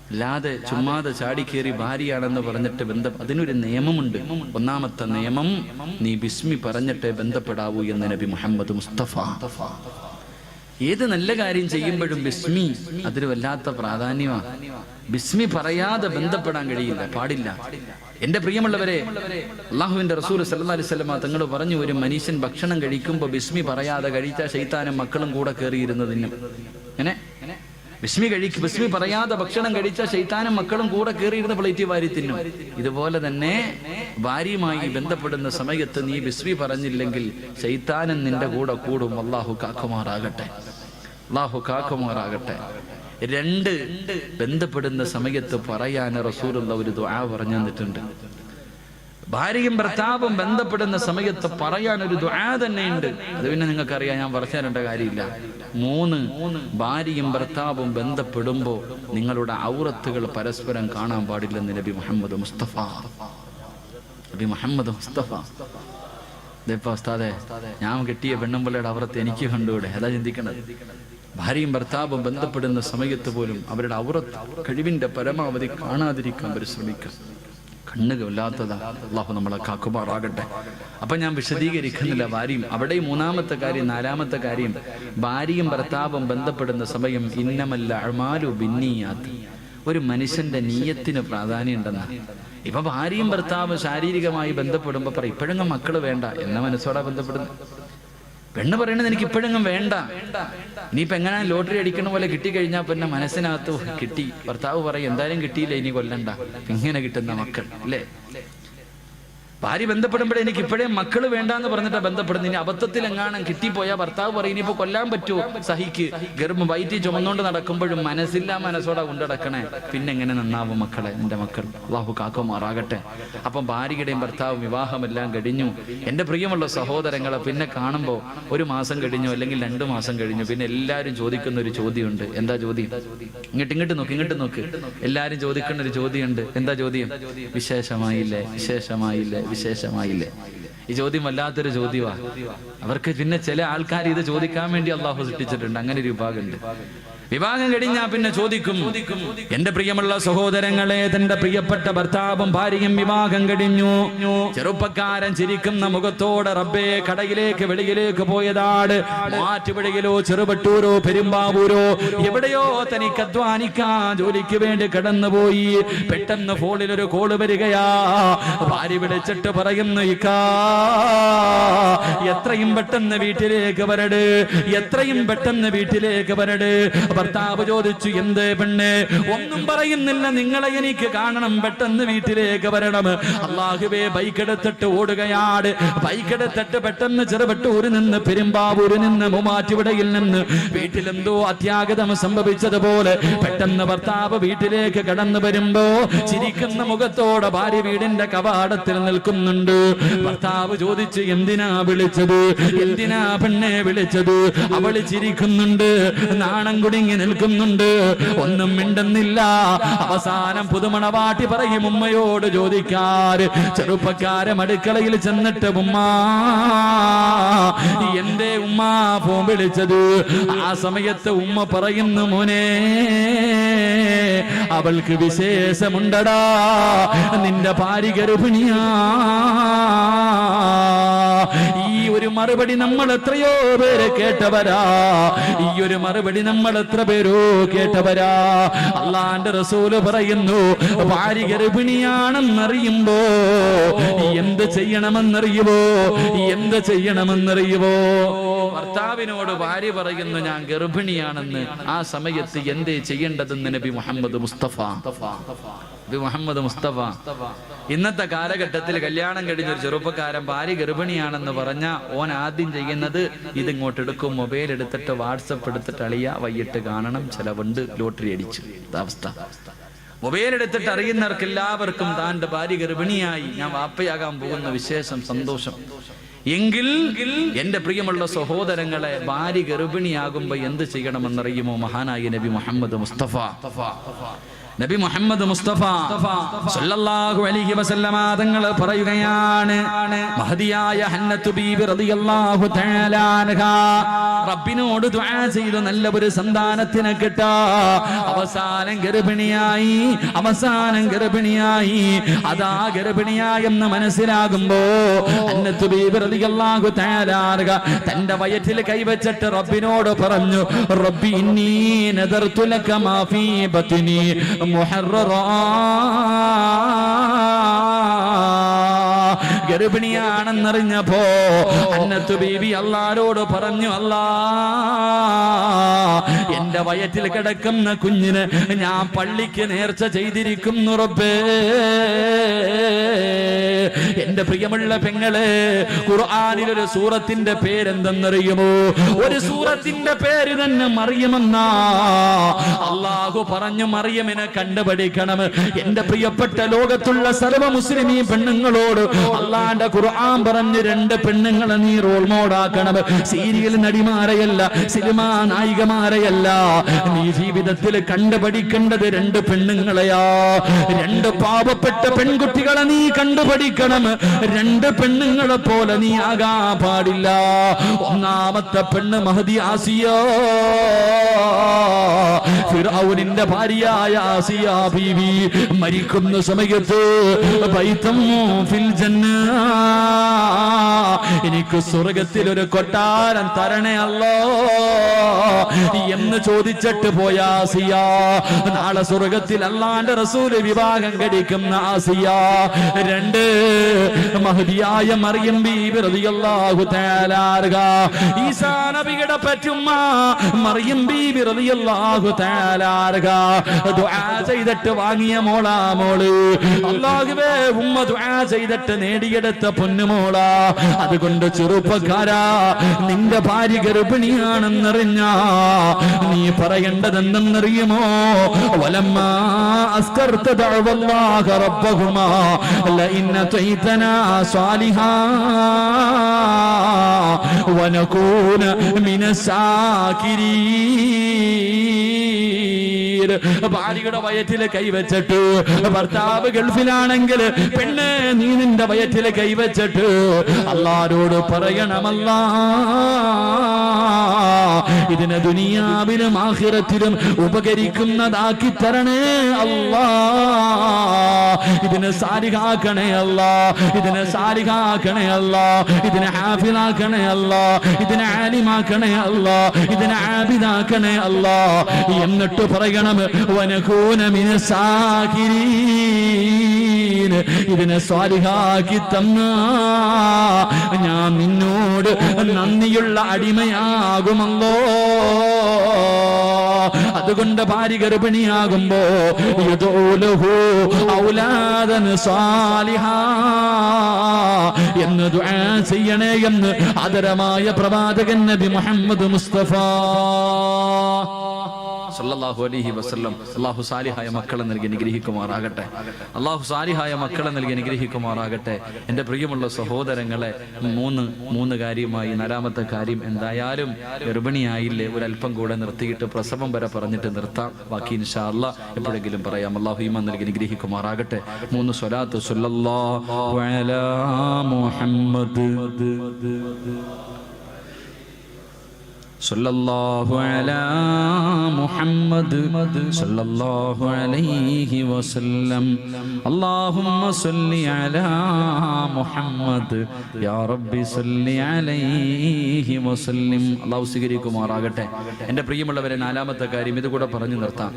അല്ലാതെ ചുമ്മാതെ ചാടിക്കേറി ഭാര്യയാണെന്ന് പറഞ്ഞിട്ട് അതിനൊരു നിയമമുണ്ട്. ഒന്നാമത്തെ നിയമം, നീ ബിസ്മി പറഞ്ഞിട്ടേ ബന്ധപ്പെടാവൂ എന്ന് നബി മുഹമ്മദ് മുസ്തഫ. ഏത് നല്ല കാര്യം ചെയ്യുമ്പോഴും ബിസ്മി അതിന് വല്ലാത്ത പ്രാധാന്യമാണ്. ബിസ്മി പറയാതെ ബന്ധപ്പെടാൻ കഴിയില്ല, പാടില്ല. എന്റെ പ്രിയമുള്ളവരെ, അല്ലാഹുവിന്റെ റസൂൽ സല്ലല്ലാഹു അലൈഹി വസല്ലം തങ്ങൾ പറഞ്ഞു, ഒരു മനുഷ്യൻ ഭക്ഷണം കഴിക്കുമ്പോൾ ബിസ്മി പറയാതെ കഴിച്ച ശൈത്താനും മക്കളും കൂടെ കയറിയിരുന്നതിനും. അങ്ങനെ ബിസ്മി പറയാതെ ഭക്ഷണം കഴിച്ച ശൈത്താനും മക്കളും കൂടെ കയറിയിരുന്ന പ്ലേറ്റ് വാരി തിന്നും. ഇതുപോലെ തന്നെ ഭാര്യയുമായി ബന്ധപ്പെടുന്ന സമയത്ത് നീ ബിസ്മി പറഞ്ഞില്ലെങ്കിൽ ശൈത്താനും നിന്റെ കൂടെ കൂടും. അല്ലാഹു കാക്കുമാറാകട്ടെ. അല്ലാഹു കാക്കുമാറാകട്ടെ. 2 ബന്ധപ്പെടുന്ന സമയത്ത് പറയാൻ റസൂലുള്ള ഒരു ദുആ പറഞ്ഞു തന്നിട്ടുണ്ട്. ഭാര്യയും ഭർത്താവും ബന്ധപ്പെടുന്ന സമയത്ത് പറയാൻ ഒരു ദുആ തന്നെയുണ്ട്. അത് പിന്നെ നിങ്ങൾക്കറിയാം, ഞാൻ പറഞ്ഞു തരേണ്ട കാര്യമില്ല. 3 ഭാര്യയും ഭർത്താവും ബന്ധപ്പെടുമ്പോൾ നിങ്ങളുടെ ഔറത്തുകൾ പരസ്പരം കാണാൻ പാടില്ലെന്ന് നബി മുഹമ്മദ് മുസ്തഫ. നബി മുഹമ്മദ് മുസ്തഫ. ഇതിപ്പോ ഉസ്താദേ, ഞാൻ കെട്ടിയ പെണ്ണുമ്പിള്ളയുടെ ഔറത്ത് എനിക്ക് കണ്ടുകൂടെ? അതാ ചിന്തിക്കണത്. ഭാര്യയും ഭർത്താവും ബന്ധപ്പെടുന്ന സമയത്ത് പോലും അവരുടെ ഔറത്ത് കഴിവിന്റെ പരമാവധി കാണാതിരിക്കാൻ പരിശ്രമിക്കുക. കണ്ണുകൾ വല്ലാത്തതാ. അല്ലാഹു നമ്മളെ കാക്കുമാറാകട്ടെ. അപ്പൊ ഞാൻ വിശദീകരിക്കുന്നില്ല. ഭാര്യയും അവിടെ 3ാമത്തെ കാര്യം. 4ാമത്തെ കാര്യം, ഭാര്യയും ഭർത്താവും ബന്ധപ്പെടുന്ന സമയം ഇന്നമല്ല അഅ്മാലു ബിന്നിയാത്ത്. ഒരു മനുഷ്യന്റെ നീയത്തിന് പ്രാധാന്യം ഉണ്ടെന്ന്. ഇപ്പൊ ഭാര്യയും ഭർത്താവും ശാരീരികമായി ബന്ധപ്പെടുമ്പോ പറയും, ഇപ്പോഴെങ്കിലും മക്കള് വേണ്ട എന്ന മനസ്സോടാ ബന്ധപ്പെടുന്നത്. പെണ്ണ് പറയണത് എനിക്ക് ഇപ്പോഴെങ്കിലും വേണ്ട, ഇനിയിപ്പോ എങ്ങനെ ലോട്ടറി അടിക്കണ പോലെ കിട്ടിക്കഴിഞ്ഞാൽ പിന്നെ മനസ്സിനകത്ത് കിട്ടി. ഭർത്താവ് പറയും, എന്തായാലും കിട്ടിയില്ല, ഇനി കൊല്ലണ്ട. ഇങ്ങനെ കിട്ടുന്ന മക്കൾ അല്ലേ? ഭാര്യ ബന്ധപ്പെടുമ്പോഴേ എനിക്ക് ഇപ്പോഴേ മക്കള് വേണ്ടാന്ന് പറഞ്ഞിട്ടാ ബന്ധപ്പെടുന്നത്. ഇനി അബദ്ധത്തിൽ എങ്ങാനും കിട്ടിപ്പോയാൽ ഭർത്താവ് പറയും, ഇനിയിപ്പോ കൊല്ലാൻ പറ്റുമോ? സഹിക്ക്. ഗർഭം വയറ്റി ചുമന്നുകൊണ്ട് നടക്കുമ്പോഴും മനസ്സില്ലാ മനസ്സോടെ കൊണ്ടടക്കണേ. പിന്നെ എങ്ങനെ നന്നാവും മക്കളെ, എന്റെ മക്കൾ? അല്ലാഹു കാക്കുമാറാകട്ടെ. അപ്പം ഭാര്യയുടെയും ഭർത്താവും വിവാഹമെല്ലാം കഴിഞ്ഞു. എന്റെ പ്രിയമുള്ള സഹോദരങ്ങളെ, പിന്നെ കാണുമ്പോ 1 മാസം കഴിഞ്ഞു അല്ലെങ്കിൽ 2 മാസം കഴിഞ്ഞു, പിന്നെ എല്ലാരും ചോദിക്കുന്ന ഒരു ചോദ്യമുണ്ട്. എന്താ ചോദ്യം? ഇങ്ങോട്ട് നോക്ക്. എല്ലാരും ചോദിക്കുന്ന ഒരു ചോദ്യമുണ്ട്. എന്താ ചോദ്യം? വിശേഷമായില്ലേ? ഈ ചോദ്യം വല്ലാത്തൊരു ചോദ്യമാണ് അവർക്ക്. പിന്നെ ചില ആൾക്കാർ ഇത് ചോദിക്കാൻ വേണ്ടി അല്ലാഹു സൃഷ്ടിച്ചിട്ടുണ്ട്. അങ്ങനെ ഒരു വിഭാഗമുണ്ട്. വിവാഹം കഴിഞ്ഞാ പിന്നെ ചോദിക്കും, എന്റെ പ്രിയമുള്ള സഹോദരങ്ങളെ, തന്റെ പ്രിയപ്പെട്ട ഭർത്താവും ഭാര്യയും വിവാഹം കഴിഞ്ഞു. ചെറുപ്പക്കാരൻ ചിരിക്കുന്ന മുഖത്തോടെ റബ്ബേ കടയിലേക്ക് വെളിയിലേക്ക് പോയതാണ്. മൂവാറ്റുപുഴയിലോ ചെറുവട്ടൂരോ പെരുമ്പാവൂരോ എവിടെയോ തനിക്ക് അധ്വാനിക്കാൻ ജോലിക്ക് വേണ്ടി കടന്നുപോയി. പെട്ടെന്ന് ഫോണിൽ ഒരു കോള് വരികയാ. ഭാര്യ വിളിച്ചിട്ട് പറയുന്നു, ഇക്കാ എത്രയും പെട്ടെന്ന് വീട്ടിലേക്ക് വരട്, എത്രയും പെട്ടെന്ന് വീട്ടിലേക്ക് വരട്. ഭർത്താവ് ചോദിച്ചു, എന്ത് പെണ്ണ്? ഒന്നും പറയുന്നില്ല, നിങ്ങളെ എനിക്ക് കാണണം, പെട്ടെന്ന് വീട്ടിലേക്ക് വരണം. അല്ലാഹുവേ, ബൈക്കെടുത്തിട്ട് ഓടുകയാണ്. ബൈക്കെടുത്തിട്ട് പെട്ടെന്ന് ചെറുവട്ടൂരിൽ നിന്ന് പെരുമ്പാവൂരിൽ നിന്ന് മൂവാറ്റുപുഴയിൽ നിന്ന് വീട്ടിലെന്തോ അത്യാഗതം സംഭവിച്ചതുപോലെ പെട്ടെന്ന് ഭർത്താവ് വീട്ടിലേക്ക് കടന്നു വരുമ്പോ ചിരിക്കുന്ന മുഖത്തോടെ ഭാര്യ വീടിന്റെ കവാടത്തിൽ നിൽക്കുന്നുണ്ട്. ഭർത്താവ് ചോദിച്ചു, എന്തിനാ വിളിച്ചത്? എന്തിനാ പെണ്ണെ വിളിച്ചത്? അവള് ചിരിക്കുന്നുണ്ട്, നാണം കുടുങ്ങി നിൽക്കുന്നുണ്ട്, ഒന്നും മിണ്ടുന്നില്ല. അവസാനം പുതുമണവാട്ടി പറയും, ഉമ്മയോട് ചോദിക്കാറ്. ചെറുപ്പക്കാരൻ അടുക്കളയിൽ ചെന്നിട്ട്, ഉമ്മ എന്റെ ഉമ്മ ഫോൺ വിളിച്ചത്? ആ സമയത്ത് ഉമ്മ പറയുന്നു, മോനെ അവൾക്ക് വിശേഷമുണ്ടടാ, നിന്റെ ഭാര്യ ഗർഭിണിയാ. ഈ ഒരു മറുപടി നമ്മൾ എത്രയോ പേര് കേട്ടവരാ. ഈ ഒരു മറുപടി നമ്മൾ എത്ര പേരോ കേട്ടവരാ. അള്ളാന്റെ റസൂല് പറയുന്നു, ഭാര്യ ഗർഭിണിയാണെന്നറിയുമ്പോ എന്ത് ചെയ്യണമെന്നറിയുവോ? എന്ത് ചെയ്യണമെന്നറിയുവോ? ഭർത്താവിനോട് ഭാര്യ പറയുന്നു, ഞാൻ ഗർഭിണിയാണെന്ന്. ആ സമയത്ത് എന്തേ ചെയ്യേണ്ടതെന്ന് നബി മുഹമ്മദ് മുസ്തഫ. മുഹമ്മദ് മുസ്തഫ ഇന്നത്തെ കാലഘട്ടത്തിൽ കല്യാണം കഴിഞ്ഞ ഒരു ചെറുപ്പക്കാരൻ ഭാര്യ ഗർഭിണിയാണെന്ന് പറഞ്ഞ ഓൻ ആദ്യം ചെയ്യുന്നത് ഇതിങ്ങോട്ട് എടുക്കും, മൊബൈൽ എടുത്തിട്ട് വാട്സപ്പ് എടുത്തിട്ട് അളിയ വൈകിട്ട് കാണണം, ചെലവുണ്ട്, ലോട്ടറി അടിച്ചു. അവസ്ഥ മൊബൈൽ എടുത്തിട്ട് അറിയുന്നവർക്ക് എല്ലാവർക്കും താൻ്റെ ഭാര്യ ഗർഭിണിയായി, ഞാൻ വാപ്പയാകാൻ പോകുന്ന വിശേഷം, സന്തോഷം. എങ്കിൽ എന്റെ പ്രിയമുള്ള സഹോദരങ്ങളെ, ഭാര്യ ഗർഭിണിയാകുമ്പോ എന്ത് ചെയ്യണമെന്നറിയുമോ? മഹാനായ നബി മുഹമ്മദ് മുസ്തഫ. നബി മുഹമ്മദ് മുസ്തഫ സല്ലല്ലാഹു അലൈഹി വസല്ലമ തങ്ങൾ പറയുകയാണ്, മഹദിയായ ഹന്നത്തു ബീബി റളിയല്ലാഹു തആല അൻഹാ റബ്ബിനോട് ദുആ ചെയ്തു നല്ല ഒരു സന്താനത്തിനെ കിട്ടാ. അവസാനം ഗർഭിണിയായി. അതാ ഗർഭിണിയായെന്ന് മനസ്സിലാകുമ്പോ ഹന്നത്തു ബീബി റളിയല്ലാഹു തആല അൻഹാ തന്റെ വയറ്റിൽ കൈവച്ചിട്ട് റബ്ബിനോട് പറഞ്ഞു, റബ്ബി ഇന്നി നദർതു ലക മാ ഫീ ബത്നി മുഹററാ. ഗർഭിണിയാണെന്നറിഞ്ഞപ്പോ ഹന്നത്തു ബീബി അല്ലാഹുവോട് പറഞ്ഞു, അല്ലാ എന്റെ വയറ്റിൽ കിടക്കുന്ന കുഞ്ഞിന് ഞാൻ പള്ളിക്ക് നേർച്ച ചെയ്തിരിക്കുന്നു റബ്ബേ. എന്റെ പ്രിയമുള്ള പെങ്ങളെ, ഖുർആനിൽ ഒരു സൂറത്തിന്റെ പേരെന്തെന്നറിയുമോ? ഒരു സൂറത്തിന്റെ പേര് തന്നെ മറിയമെന്നാ. അല്ലാഹു പറഞ്ഞു, മറിയമിനെ കണ്ടുപഠിക്കണം. എന്റെ പ്രിയപ്പെട്ട ലോകത്തുള്ള സർവ്വ മുസ്ലിമീ പെണ്ണുങ്ങളോട് അള്ളാന്റെ ഖുർആൻ പറഞ്ഞു, രണ്ട് പെണ്ണുങ്ങളെ നീ റോൾ മോഡാക്കണം. സീരിയൽ നടിമാരെയല്ല, സിനിമാ നായികമാരെയല്ല, നീ ജീവിതത്തിൽ കണ്ടുപഠിക്കേണ്ടത് രണ്ട് പെണ്ണുങ്ങളെയാ. രണ്ട് പാവപ്പെട്ട പെൺകുട്ടികളെ നീ കണ്ടുപഠിക്കണം. രണ്ട് പെണ്ണുങ്ങളെ പോലെ നീ ആകാൻ പാടില്ല. ഒന്നാമത്തെ പെണ്ണ് മഹദി ആസിയ, ഫിർഔനിന്റെ ഭാര്യയായ ആസിയ ബീവി മരിക്കുന്ന സമയത്ത് ബൈത്തും ഫിൽ ജന്ന, എനിക്ക് സ്വർഗത്തിൽ ഒരു കൊട്ടാരം തരണേ അല്ലോ എന്ന് ചോദിച്ചിട്ട് പോയ ആസിയ, നാളെ സ്വർഗത്തിൽ അല്ലാഹുവിന്റെ റസൂൽ വിവാഹം കഴിക്കുന്ന ആസിയ. രണ്ട് മഹദിയായ മറിയം ബീബി റളിയല്ലാഹു തആല അൻഹാ, ഈസാ നബിയുടെ പറ്റുമ്മ മറിയം ബീബി റളിയല്ലാഹു തആല അൻഹാ ദുആ ചെയ്തിട്ട് വാങ്ങിയ മോളാ മോള്. അല്ലാഹുവേ, ഉമ്മ ദുആ ചെയ്തിട്ട് നേടിയെടുത്ത പൊന്നുമോളാ. അതുകൊണ്ട് ചെറുപ്പക്കാരാ, നിന്റെ ഭാര്യ ഗർഭിണിയാണെന്നറിഞ്ഞ നീ പറയേണ്ടത് എന്തെന്നറിയുമോ? വലമ്മാ അസ്കർത ദഅവല്ലാഹ റബ്ബഹുമാ ലഇൻ അതൈതനാ സ്വാലിഹാ വനകൂന മിനസ്സാകിരീൻ. ഭാര്യയുടെ വയറ്റില് കൈവച്ചിട്ട്, ഭർത്താവ് ഗൾഫിലാണെങ്കിൽ പെണ്ണ് നീ നിന്റെ വയറ്റില് കൈവച്ചിട്ട് അല്ലാഹുവോട് പറയണമല്ലാ, ഇതിനെ ദുനിയാവിലും ആഖിറത്തിലും ഉപകരിക്കുന്നതാക്കി തരണേ അല്ലാ. ഇതിനെ സാലിഹാക്കണേ അല്ലാ, ഇതിനെ സാലിഹാക്കണേ അല്ലാ, ഇതിനെ ഹാഫിളാക്കണേ അല്ലാ, ഇതിനെ ആലിമാക്കണേ അല്ലാ, ഇതിനെ ആബിദാക്കണേ അല്ലാ. എന്നിട്ട് പറയണം വനകൂന മിനസ്സാകിരീൻ, ഇതിനെ സ്വാലിഹാക്കി തന്ന ഞാൻ നിന്നോട് നന്ദിയുള്ള അടിമയാകുമല്ലോ. അതുകൊണ്ട് ഭാര്യ ഗർഭിണിയാകുമ്പോ ഔലാദൻ സാലിഹാ എന്ന് ദുആ ചെയ്യണേ എന്ന് ആദരമായ പ്രവാചകൻ നബി മുഹമ്മദ് മുസ്തഫ സല്ലല്ലാഹു അലൈഹി വസല്ലം. അല്ലാഹു സാലിഹായ മക്കളെ നൽകി അനുഗ്രഹിക്കുമാറാകട്ടെ. അല്ലാഹു സാലിഹായ മക്കളെ നൽകി അനുഗ്രഹിക്കുമാറാകട്ടെ. എൻ്റെ പ്രിയമുള്ള സഹോദരങ്ങളെ, മൂന്ന് കാര്യമായി. നാലാമത്തെ കാര്യം എന്തായാലും ഗർഭിണിയായില്ലേ, ഒരല്പം കൂടെ നിർത്തിയിട്ട് പ്രസവം വരെ പറഞ്ഞിട്ട് നിർത്താം. ബാക്കി ഇൻഷാ അല്ലാഹ് എപ്പോഴെങ്കിലും പറയാം. അല്ലാഹു ഈമാൻ നൽകി അനുഗ്രഹിക്കുമാറാകട്ടെ. 3 സ്വലാത്ത് സല്ലല്ലാഹു അലാ മുഹമ്മദ് സല്ലല്ലാഹു അലാ മുഹമ്മദ് സല്ലല്ലാഹു അലൈഹി വസല്ലം. അല്ലാഹുമ്മ സല്ലി അലാ മുഹമ്മദ് യാ റബ്ബി സല്ലി അലൈഹി വസല്ലം. അല്ലാഹു സ്വീകരിക്കുമാറാകട്ടെ. എൻ്റെ പ്രിയമുള്ളവരെ, നാലാമത്തെ കാര്യം ഇത് കൂടെ പറഞ്ഞു നിർത്താം.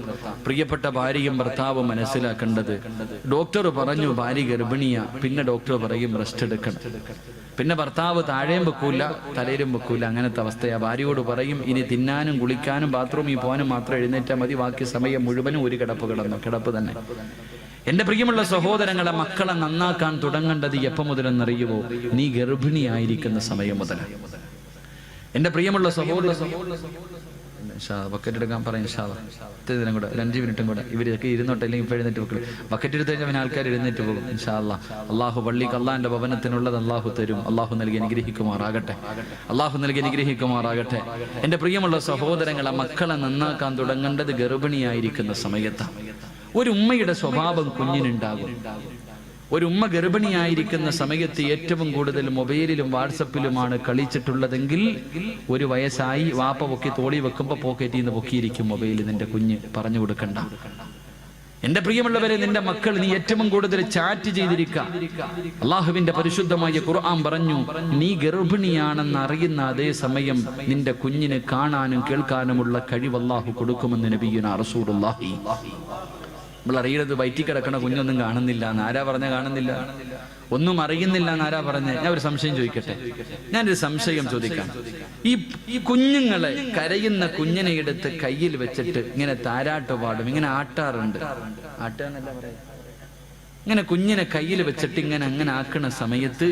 പ്രിയപ്പെട്ട ഭാര്യയും ഭർത്താവും മനസ്സിലാക്കേണ്ടത്, ഡോക്ടർ പറഞ്ഞു ഭാര്യ ഗർഭിണിയ, പിന്നെ ഡോക്ടർ പറയും റെസ്റ്റ് എടുക്കണം. പിന്നെ ഭർത്താവ് താഴെയും വെക്കൂല തലയിലും വെക്കൂല, അങ്ങനത്തെ അവസ്ഥയാ. ഭാര്യയോട് പറയും ഇനി തിന്നാനും കുളിക്കാനും ബാത്റൂമിൽ പോകാനും മാത്രം എഴുന്നേറ്റാൽ മതി, ബാക്കി സമയം മുഴുവനും ഒരു കിടപ്പ് കിടപ്പ് തന്നെ. എന്റെ പ്രിയമുള്ള സഹോദരങ്ങളെ, മക്കളെ നന്നാക്കാൻ തുടങ്ങേണ്ടത് എപ്പം മുതലെന്നറിയുമോ? നീ ഗർഭിണിയായിരിക്കുന്ന സമയം മുതൽ. എന്റെ പ്രിയമുള്ള സഹോദര ബക്കറ്റ് എടുക്കാൻ പറയും. ഇത്രയും കൂടെ 5 മിനിറ്റും കൂടെ ഇവരൊക്കെ ഇരുന്നോട്ടെ, അല്ലെങ്കിൽ ഇപ്പൊ എഴുന്നേറ്റ് വെക്കണം. ബക്കറ്റ് എടുത്ത് കഴിഞ്ഞാൽ ആൾക്കാർ എഴുന്നേറ്റ് പോകും. ഇൻഷാ അല്ലാഹ്. അള്ളാഹു പള്ളിക്ക് അള്ളാന്റെ ഭവനത്തിനുള്ളത് അള്ളാഹു തരും. അള്ളാഹു നൽകി അനുഗ്രഹിക്കുമാറാകട്ടെ. അള്ളാഹു നൽകി അനുഗ്രഹിക്കുമാറാകട്ടെ. എന്റെ പ്രിയമുള്ള സഹോദരങ്ങളെ, മക്കളെ നന്നാക്കാൻ തുടങ്ങേണ്ടത് ഗർഭിണിയായിരിക്കുന്ന സമയത്താണ്. ഒരു ഉമ്മയുടെ സ്വഭാവം കുഞ്ഞിനുണ്ടാകും. ഒരു ഉമ്മ ഗർഭിണിയായിരിക്കുന്ന സമയത്ത് ഏറ്റവും കൂടുതൽ മൊബൈലിലും വാട്സപ്പിലുമാണ് കളിച്ചിട്ടുള്ളതെങ്കിൽ, 1 വയസ്സായി വാപ്പ പൊക്കി തോളി വെക്കുമ്പോ പോക്കറ്റിൽ നിന്ന് പൊക്കിയിരിക്കും മൊബൈൽ. നിന്റെ കുഞ്ഞ് പറഞ്ഞു കൊടുക്കണ്ട. എന്റെ പ്രിയമുള്ളവരെ, നിന്റെ മക്കൾ നീ ഏറ്റവും കൂടുതൽ ചാറ്റ് ചെയ്തിരിക്കുക. അള്ളാഹുവിന്റെ പരിശുദ്ധമായ ഖുർആൻ പറഞ്ഞു, നീ ഗർഭിണിയാണെന്ന് അറിയുന്ന അതേ സമയം നിന്റെ കുഞ്ഞിന് കാണാനും കേൾക്കാനുമുള്ള കഴിവ് അള്ളാഹു കൊടുക്കുമെന്ന് നബിയുനാ റസൂലുള്ളാഹി. നമ്മൾ അറിയുന്നത് വയറ്റിൽ കിടക്കണ കുഞ്ഞൊന്നും കാണുന്നില്ല എന്നാരാ പറഞ്ഞ? കാണുന്നില്ല, ഒന്നും അറിയുന്നില്ല എന്നാരാ പറഞ്ഞേ? ഞാൻ ഒരു സംശയം ചോദിക്കട്ടെ. ഞാനൊരു സംശയം ചോദിക്കാം. ഈ കുഞ്ഞുങ്ങളെ, കരയുന്ന കുഞ്ഞിനെ എടുത്ത് കയ്യിൽ വെച്ചിട്ട് ഇങ്ങനെ താരാട്ട് പാടും, ഇങ്ങനെ ആട്ടാറുണ്ട്. ആട്ടാന്നല്ല പറയാ. ഇങ്ങനെ കുഞ്ഞിനെ കയ്യിൽ വെച്ചിട്ട് അങ്ങനെ ആക്കണ സമയത്ത്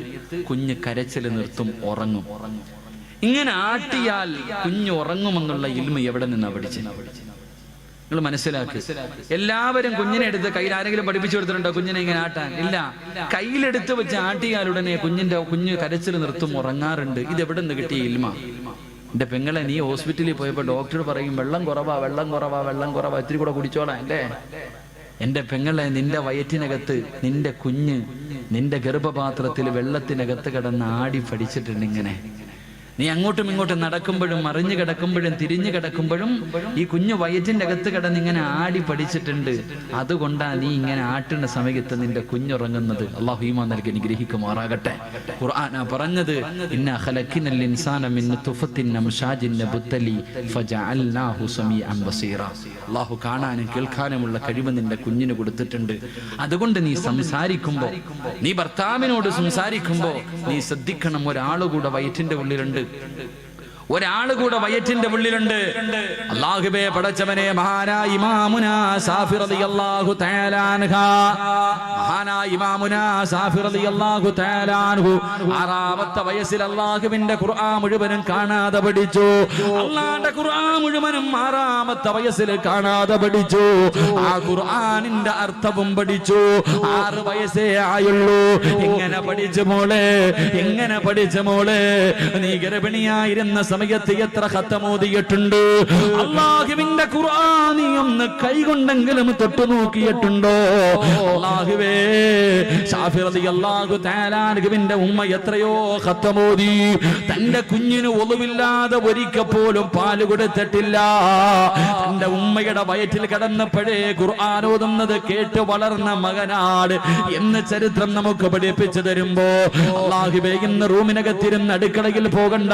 കുഞ്ഞ് കരച്ചിൽ നിർത്തും, ഉറങ്ങും. ഇങ്ങനെ ആട്ടിയാൽ കുഞ്ഞ് ഉറങ്ങുമെന്നുള്ള ഇൽമ എവിടെ നിന്നാ പഠിച്ചത്? നിങ്ങൾ മനസ്സിലാക്കി. എല്ലാവരും കുഞ്ഞിനെ എടുത്ത് കയ്യിൽ ആരെങ്കിലും പഠിപ്പിച്ചു കൊടുത്തിട്ടുണ്ടോ കുഞ്ഞിനെ ഇങ്ങനെ ആട്ടാൻ? ഇല്ല. കയ്യിലെടുത്ത് വെച്ച് ആട്ടിയാലുടനെ കുഞ്ഞ് കരച്ചിൽ നിർത്തും, ഉറങ്ങാറുണ്ട്. ഇത് എവിടെ നിന്ന് കിട്ടിയ ഇൽമ? എന്റെ പെങ്ങളെ, നീ ഹോസ്പിറ്റലിൽ പോയപ്പോ ഡോക്ടർ പറയും വെള്ളം കുറവാ, ഇത്തിരി കൂടെ കുടിച്ചോളാം അല്ലേ? എന്റെ പെങ്ങളെ, നിന്റെ വയറ്റിനകത്ത് നിന്റെ കുഞ്ഞ് നിന്റെ ഗർഭപാത്രത്തിൽ വെള്ളത്തിനകത്ത് കിടന്ന് ആടി പഠിച്ചിട്ടുണ്ട്. ഇങ്ങനെ നീ അങ്ങോട്ടും ഇങ്ങോട്ടും നടക്കുമ്പോഴും മറിഞ്ഞു കിടക്കുമ്പോഴും തിരിഞ്ഞു കിടക്കുമ്പോഴും ഈ കുഞ്ഞു വയറ്റിന്റെ അകത്ത് കിടന്ന് ഇങ്ങനെ ആടി പഠിച്ചിട്ടുണ്ട്. അതുകൊണ്ടാ നീ ഇങ്ങനെ ആട്ടുന്ന സമയത്ത് നിന്റെ കുഞ്ഞുറങ്ങുന്നത്. അല്ലാഹു ഈമാൻ നൽകി അനുഗ്രഹിക്കുമാറാകട്ടെ. ഖുർആനാ പറഞ്ഞത്, ഇന്നാ ഖലഖനൽ ഇൻസാന മിൻ നുത്ഫത്തിൻ അംശാജിൻ നബ്തലി ഫജഅൽനാഹു സമീഅൻ ബസീറ. അല്ലാഹു കാണാനും കേൾക്കാനുമുള്ള കഴിവ് നിന്റെ കുഞ്ഞിന് കൊടുത്തിട്ടുണ്ട്. അതുകൊണ്ട് നീ സംസാരിക്കുമ്പോ, നീ ഭർത്താവിനോട് സംസാരിക്കുമ്പോ നീ ശ്രദ്ധിക്കണം, ഒരാളുകൂടെ വയറ്റിന്റെ ഉള്ളിലുണ്ട്. അല്ലാഹുവേ പടച്ചവനെ, മഹാനായ ഇമാമുനാ സാഫി റളിയല്ലാഹു തആല അൻഹു, ആറാമത്തെ വയസ്സിൽ അല്ലാഹുവിന്റെ ഖുർആൻ മുഴുവനും കാണാതെ പഠിച്ചു. അല്ലാഹുവിന്റെ ഖുർആൻ മുഴുവനും ആറാമത്തെ വയസ്സിൽ കാണാതെ പഠിച്ചു. ആ ഖുർആനിന്റെ അർത്ഥവും പഠിച്ചു. 6 വയസ്സേ ആയുള്ളൂ. എങ്ങനെ പഠിച്ചു മോളെ? നീ ഗർഭിണിയായിരുന്ന സമയത്ത് എത്ര ഖത്തമോദിയിട്ടുണ്ട്? അല്ലാഹുവിന്റെ ഖുർആൻ നീ ഒന്ന് കൈകൊണ്ടെങ്കിലും തൊട്ടു നോക്കിയിട്ടുണ്ടോ? അല്ലാഹുവേ, ശാഫി റളിയല്ലാഹു തആല അൻഹുവിന്റെ ഉമ്മ എത്രയോ ഖത്തമോദി. തന്റെ കുഞ്ഞിന് ഒളിവില്ലാതെ ഒരിക്കൽ പോലും പാല് കൊടുത്തിട്ടില്ല. തന്റെ ഉമ്മയുടെ വയറ്റിൽ കിടന്നപ്പോഴേ ഖുർആൻ ഓതുന്നത് കേട്ട് വളർന്ന മകനാട് എന്ന് ചരിത്രം നമുക്ക് പഠിപ്പിച്ചു തരുമ്പോ, അല്ലാഹുവേ, ഇന്ന് റൂമിനകത്തിരുന്ന് അടുക്കളയിൽ പോകണ്ട,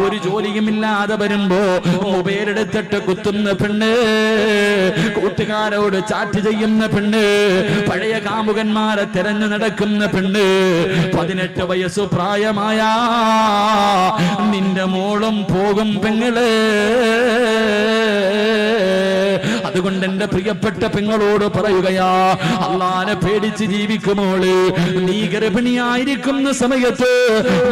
ഒരു ജോലിയുമില്ലാതെ വരുമ്പോ മൊബൈൽ എടുത്തിട്ട് കുത്തുന്ന പെണ്ണ്, കൂട്ടുകാരോട് ചാറ്റ് ചെയ്യുന്ന പെണ്ണ്, പഴയ കാമുകന്മാരെ തെരഞ്ഞു നടക്കുന്ന പെണ്ണ്, 18 വയസ്സു പ്രായമായ നിന്റെ മോളും പോകും പെങ്ങള്. അതുകൊണ്ട് എന്റെ പ്രിയപ്പെട്ട പെങ്ങളോട് പറയുകയാ, അള്ളാനെ പേടിച്ച് ജീവിക്കുമോള്. നീ ഗർഭിണിയായിരിക്കുന്ന സമയത്ത്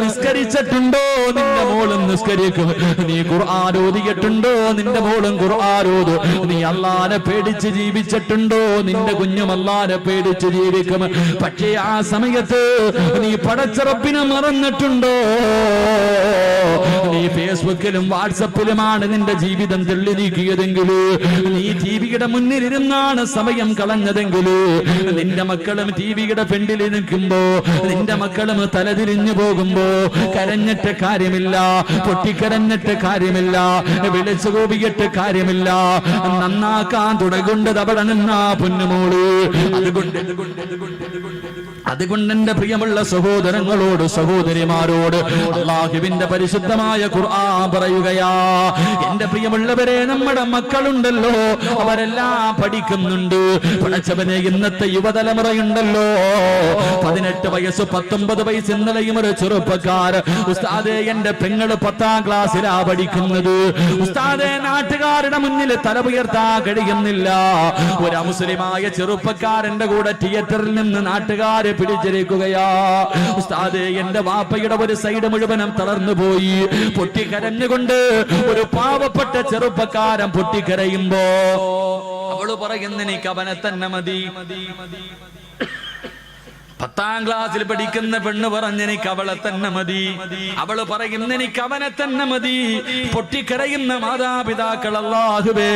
നിസ്കരിച്ചിട്ടുണ്ടോ? നിന്റെ മോളും നിസ്കരിക്കും. നീ ഖുർആൻ ഓതിയിട്ടുണ്ടോ? നിന്റെ മോളും ഖുർആൻ ഓതും. നീ അള്ളാനെ പേടിച്ച് ജീവിച്ചിട്ടുണ്ടോ? നിന്റെ കുഞ്ഞും അള്ളാനെ പേടിച്ച് ജീവിക്കും. പക്ഷേ ആ സമയത്ത് നീ പടച്ച റബ്ബിനെ മറന്നിട്ടുണ്ടോ? നീ ഫേസ്ബുക്കിലും വാട്സപ്പിലുമാണ് നിന്റെ ജീവിതം തെള്ളി നീക്കിയതെങ്കിൽ, നീ ടിവിയുടെ മുന്നിലിരുന്നാണ് സമയം കളഞ്ഞതെങ്കിൽ, നിന്റെ മക്കളും ടിവിയുടെ ഫ്രണ്ടിൽ നിൽക്കുമ്പോ, നിന്റെ മക്കളും തലതിരിഞ്ഞു പോകുമ്പോ കരഞ്ഞിട്ട് കാര്യമില്ല, പൊട്ടിക്കരഞ്ഞിട്ട് കാര്യമില്ല, വിളിച്ചു കോപിയിട്ട് കാര്യമില്ല. നന്നാക്കാൻ തുടങ്ങേണ്ടത് അവിടെ നിന്നാ പൊന്നുമോള്. അതുകൊണ്ട് എന്റെ പ്രിയമുള്ള സഹോദരങ്ങളോട്, സഹോദരിമാരോട് അല്ലാഹുവിന്റെ പരിശുദ്ധമായ ഖുർആൻ പറയുകയാ, എന്റെ പ്രിയമുള്ളവരെ, നമ്മുടെ മക്കളുണ്ടല്ലോ, അവരെല്ലാം പഠിക്കുന്നുണ്ട്. പഠിച്ചവനെ ഇന്നത്തെ യുവതലമുറയുണ്ടല്ലോ, 18 വയസ്സ് 19 വയസ്സ് ഇന്നലെയും ഒരു ചെറുപ്പക്കാർ, ഉസ്താദേ എന്റെ പെങ്ങള് 10ാം ക്ലാസ്സിലാ പഠിക്കുന്നത്. ഉസ്താദേ, നാട്ടുകാരുടെ മുന്നിൽ തല ഉയർത്താൻ കഴിയുന്നില്ല. ഒരു മുസ്ലിമായ ചെറുപ്പക്കാരന്റെ കൂടെ തിയേറ്ററിൽ നിന്ന് നാട്ടുകാരെ പിടിച്ചിരിക്കുകയാ. ഉസ്താദേ, എന്റെ വാപ്പയുടെ ഒരു സൈഡ് മുഴുവനും തളർന്നു പോയി. പൊട്ടിക്കരഞ്ഞുകൊണ്ട് ഒരു പാവപ്പെട്ട ചെറുപ്പക്കാരൻ പൊട്ടിക്കരയുമ്പോ അവള് പറയുന്ന, എനിക്ക് അവനെ തന്നെ മതി. 10ാം ക്ലാസ്സിൽ പഠിക്കുന്ന പെണ്ണ് പറഞ്ഞെനിക്ക് അവളെ തന്നെ മതി. അവള് പറയുന്ന, എനിക്ക് അവനെ തന്നെ മതി. പൊട്ടിക്കരയുന്ന മാതാപിതാക്കൾ, അല്ലാഹുവേ,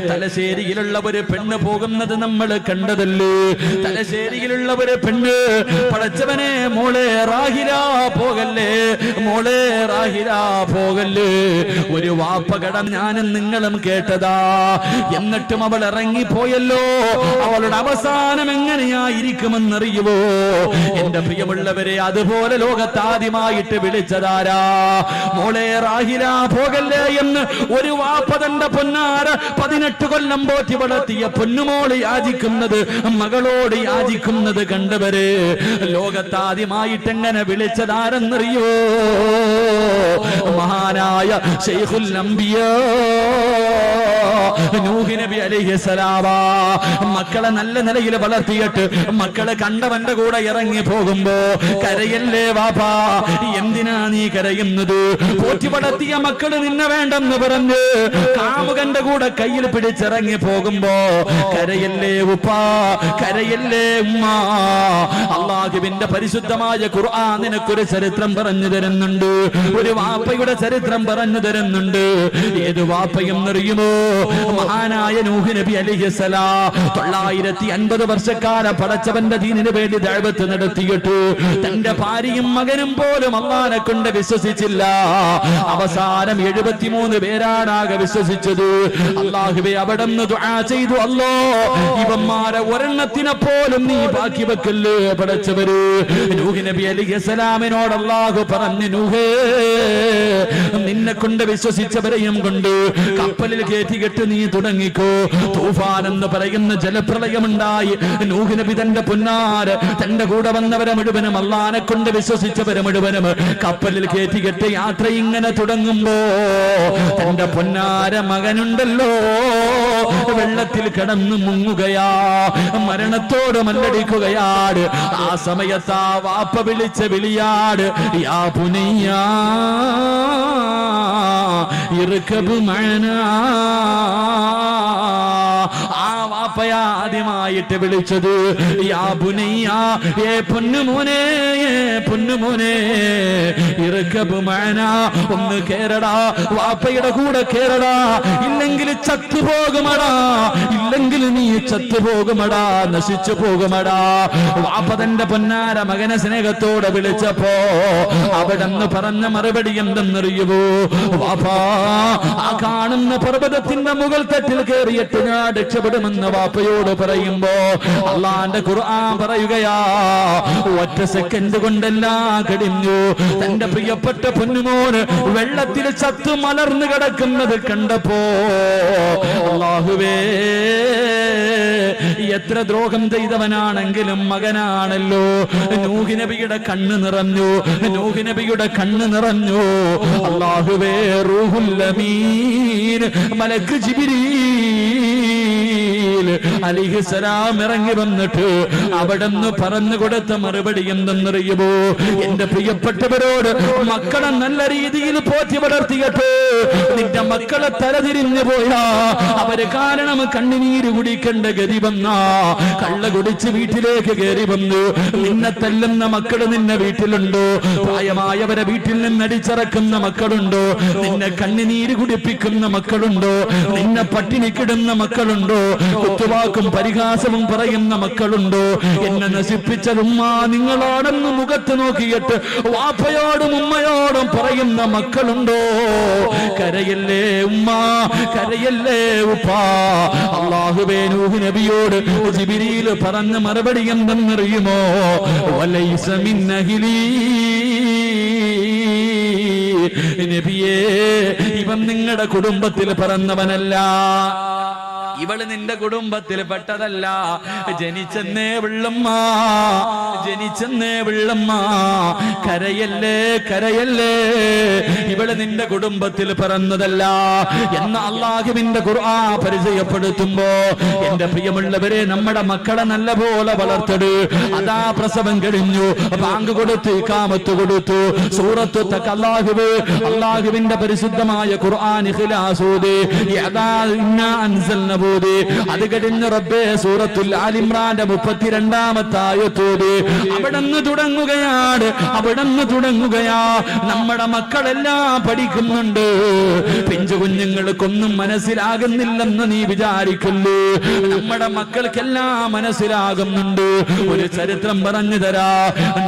തലശ്ശേരിയിലുള്ള ഒരു പെണ്ണ് പോകുന്നത് നമ്മൾ കണ്ടതല്ലേ? തലശ്ശേരിയിലുള്ള ഒരു പെണ്ണ്, പടച്ചവനെ, മോളെ റാഹില പോകല്ലേ, മോളെ റാഹില പോകല്ലേ. ഒരു വാപ്പകടം ഞാനും നിങ്ങളും കേട്ടതാ. എന്നിട്ടും അവൾ ഇറങ്ങിപ്പോയല്ലോ. അവളുടെ അവസാനം എങ്ങനെയായിരിക്കുമെന്നറിയുമോ? എന്റെ പ്രിയമുള്ളവരെ, അതുപോലെ ലോകത്താദ്യമായിട്ട് വിളിച്ചതാരാ? മോളെ റാഹില പോകല്ലേ എന്ന് ഒരു വാപ്പ തന്റെ പൊന്നാര 18 കൊല്ലം പോറ്റി വളർത്തിയ പൊന്നുമോള് യാചിക്കുന്നത്, മകളോട് യാചിക്കുന്നത് കണ്ടവര് ലോകത്താദ്യമായിട്ട് എങ്ങനെ വിളിച്ചതാരെന്നറിയോ? മഹാനായ ശൈഖുൽ അംബിയാ നൂഹ് നബി അലൈഹിസ്സലാം. മക്കളെ നല്ല നിലയിൽ വളർത്തിയിട്ട് മക്കളെ കണ്ടവന്റെ കൂടെ ഇറങ്ങി പോകുമ്പോ, കരയല്ലേ വാപ്പാ, എന്തിനാ നീ കരയുന്നത്? പോറ്റി വളർത്തിയ മക്കള് നിന്നെ വേണ്ടെന്ന് പറഞ്ഞ് കാമുകന്റെ കൂടെ കയ്യിൽ പിടിച്ചിറങ്ങി പോകുമ്പോ, കരയല്ലേ ഉപ്പാ, കരയല്ലേ ഉമ്മ. അല്ലാഹുവിന്റെ പരിശുദ്ധമായ ഖുർആൻ നിനക്കൊരു ചരിത്രം പറഞ്ഞു തരുന്നുണ്ട്, ഒരു വാപ്പയുടെ ചരിത്രം പറഞ്ഞു തരുന്നുണ്ട്. ഏത് വാപ്പയും അറിയുമോ? മഹാനായ നൂഹ് നബി അലൈഹിസ്സലാം 950 വർഷക്കാലം പടച്ചവന്റെ ദീനിന് വേണ്ടി ദഅവത്ത് നടത്തിയിട്ട് തന്റെ ഭാര്യയും മകനും പോലും അല്ലാഹനെ കൊണ്ട് വിശ്വസിച്ചില്ല. അവസാനം 73 പേരാണാകെ വിശ്വസിച്ചത്. അല്ലാഹുവേ, അവിടുന്ന് ദുആ ചെയ്തു, അല്ലാ, ഇവന്മാരെ ഒരെണ്ണത്തിനെ പോലും നീ ബാക്കി വെക്കല്ലേ പടച്ചവര്. നൂഹ് നബി അലൈഹിസ്സലാമിനോട് അല്ലാഹു പറഞ്ഞു, നൂഹേ, നിന്നെ കൊണ്ട് വിശ്വസിച്ചവരെയും കൊണ്ട് കപ്പലിൽ കയറ്റിക്കെട്ട് നീ തുടങ്ങിക്കോ. തൂഫാൻ എന്ന് പറയുന്ന ജലപ്രളയമുണ്ടായി. നൂഹ് നബി തന്റെ പൊന്നാര് തന്റെ കൂടെ വന്നവരെ മുഴുവനും അല്ലാഹനെ കൊണ്ട് വിശ്വസിച്ചവരെ മുഴുവനും കപ്പലിൽ കയറ്റിക്കെട്ട് യാത്ര ഇങ്ങനെ തുടങ്ങുമ്പോ, തന്റെ പൊന്നാര മകനുണ്ടല്ലോ വെള്ളത്തിൽ കിടന്നു മുങ്ങുകയാ, മരണത്തോട് മല്ലടിക്കുകയാണ്. ആ സമയത്ത് ആ വാപ്പ വിളിച്ച വിളിയാട്, യാ പുനയ്യാ ഇർകബ് മഅനാ, ആ വാപ്പയാ ആദ്യമായിട്ട് വിളിച്ചത് യാ ബുനയ്യ, ഏ പൊന്നുമോനെ, പൊന്നുമോനെ, ഇർകബ് മഅനാ, ഒന്ന് കേറടാ, വാപ്പയുടെ കൂടെ കേറടാ, ഇല്ലെങ്കിൽ ചത്തുപോകുമടാ, ഇല്ലെങ്കിൽ നീ ചത്തുപോകുമടാ, നശിച്ചു പോകുമടാ. വാപ്പ തന്റെ പൊന്നാര മകനെ സ്നേഹത്തോടെ വിളിച്ചപ്പോ അവിടെന്ന് പറഞ്ഞ മറുപടി എന്തെന്നറിയുമോ? വാപ്പാ, ആ കാണുന്ന പർവ്വതത്തിന്റെ മുകൾ തട്ടിൽ കയറിയിട്ട് ഞാൻ രക്ഷപ്പെടുമെന്ന് വാപ്പയോട് പറയുമ്പോ അള്ളാന്റെ ഖുർആൻ പറയുകയാ, ഒറ്റ സെക്കൻഡ് കൊണ്ടെല്ലാം കഴിഞ്ഞു. തന്റെ പ്രിയപ്പെട്ട പൊന്നുമോന് വെള്ളത്തിൽ ചത്തു മലർന്നു കിടക്കുന്നത് കണ്ടപ്പോ അല്ലാഹുവേ, എത്ര ദ്രോഹം ചെയ്തവനാണെങ്കിലും മകനാണല്ലോ. നൂഹ് നബിയുടെ കണ്ണ് നിറഞ്ഞു, നൂഹ് നബിയുടെ കണ്ണ് നിറഞ്ഞു. അല്ലാഹുവേ, റൂഹുൽ അമീൻ മലക്ക് ജിബ്രീൽ അലൈഹിസ്സലാം ഇറങ്ങി വന്നിട്ട് അവിടെന്ന് പറഞ്ഞു കൊടുത്ത മറുപടി എന്തെന്നറിയുമോ? എന്റെ പ്രിയപ്പെട്ടവരോട്, മക്കളെ നല്ല രീതിയിൽ പോറ്റി വളർത്തിയിട്ട് നിന്റെ മക്കളെ തലതിരിഞ്ഞു പോയാ അവര് കാരണം കണ്ണുനീര് കുടിക്കേണ്ട ഗതി വന്നാ, കള്ള കുടിച്ച് വീട്ടിലേക്ക് കയറി വന്നു, നിന്നെ തല്ലുന്ന മക്കള് നിന്നെ വീട്ടിലുണ്ടോ? പ്രായമായവരെ വീട്ടിൽ നിന്ന് അടിച്ചിറക്കുന്ന മക്കളുണ്ടോ? നിന്നെ കണ്ണുനീര് കുടിപ്പിക്കുന്ന മക്കളുണ്ടോ? നിന്നെ പട്ടിണിക്കിടുന്ന മക്കളുണ്ടോ? കുത്തുവാക്കും പരിഹാസവും പറയുന്ന മക്കളുണ്ടോ? എന്നെ നശിപ്പിച്ച ഉമ്മ നിങ്ങളാണെന്ന് മുഖത്ത് നോക്കിയിട്ട് വാപ്പയോടും ഉമ്മയോടും പറയുന്ന മക്കളുണ്ടോ? കരയല്ലേ ഉമ്മ, കരയല്ലേ ഉപ്പ. അല്ലാഹുവേ, നൂഹ് നബിയോട് ജിബ്രീൽ പറഞ്ഞ മറുപടി എന്തെന്നറിയുമോ? വലൈസ മിൻ അഹ്ലി, നബിയേ, ഇവൻ നിങ്ങളുടെ കുടുംബത്തിൽ പറഞ്ഞവനല്ല, ഇവള് നിന്റെ കുടുംബത്തിൽ പെട്ടതല്ല. ജനിച്ചെന്നേ വെള്ളമ്മ, ജനിച്ചെന്നേ വെള്ളമ്മ, കരയല്ലേ, കരയല്ലേ, ഇവള് നിന്റെ കുടുംബത്തിൽ പിറന്നതല്ല എന്ന അല്ലാഹുവിന്റെ ഖുർആൻ പരിചയപ്പെടുത്തുമ്പോ എന്റെ പ്രിയമുള്ളവരെ, നമ്മുടെ മക്കളെ നല്ല പോലെ വളർത്തട്. അതാ പ്രസവം കഴിഞ്ഞു, ബാങ്ക് കൊടുത്തു, ഇഖാമത്ത് കൊടുത്തു, സൂറത്തു തഖല്ലാഹു, അല്ലാഹുവിന്റെ പരിശുദ്ധമായ ഖുർആൻ ഇഖ്ലാസ് ഓതി, യദാ ഇന്നാ അൻസൽനാഹു, അത് കഴിഞ്ഞ് റബ്ബേ സൂറത്തുൽ ആൽ ഇംറാന്റെ 32ാമത്തെ ആയത്ത് ഓതി. അവിടെന്ന് തുടങ്ങുകയാണ്, അവിടെന്ന് തുടങ്ങുകയാ. നമ്മുടെ മക്കളെല്ലാം പഠിക്കുന്നുണ്ട്. പിഞ്ചു കുഞ്ഞുങ്ങൾക്കൊന്നും മനസ്സിലാകുന്നില്ലെന്ന് നീ വിചാരിക്കല്ലേ, നമ്മുടെ മക്കൾക്കെല്ലാം മനസ്സിലാകുന്നുണ്ട്. ഒരു ചരിത്രം പറഞ്ഞു തരാ,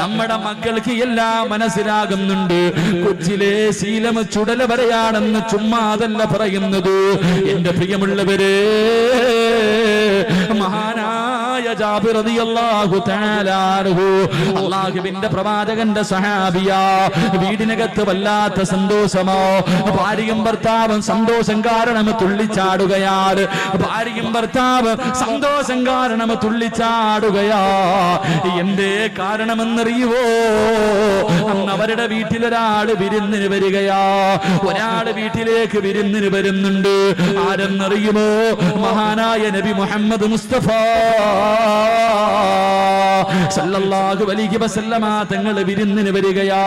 നമ്മുടെ മക്കൾക്ക് എല്ലാം മനസ്സിലാകുന്നുണ്ട്. കൊച്ചിലെ ശീലം ചുടല വരെയാണെന്ന് ചുമ്മാ അതല്ല പറയുന്നത്. എന്റെ പ്രിയമുള്ളവരെ, മഹാനായ ജാബിർ റളിയല്ലാഹു തആല അൻഹു, അല്ലാഹുവിന്റെ പ്രവാചകന്റെ സഹാബിയാ, വീടിനകത്ത് വല്ലാത്ത സന്തോഷമോ. ഭാര്യയും ഭർത്താവും സന്തോഷം കാരണം തുള്ളിച്ചാടുകയാണ്, ഭാര്യയും ഭർത്താവ് സന്തോഷം കാരണം തുള്ളിച്ചാടുകയാ. എന്തേ കാരണമെന്നറിയുവോ? അന്ന് അവരുടെ വീട്ടിലൊരാള് വിരുന്നിന് വരികയാ, ഒരാള് വീട്ടിലേക്ക് വിരുന്നിന് വരുന്നുണ്ട്. ആരെന്നറിയുമോ? മഹാനായ നബി മുഹമ്മദ് മുസ്തഫ സല്ലല്ലാഹു അലൈഹി വസല്ലമ തങ്ങൾ വിരുന്നിന് വരികയാ.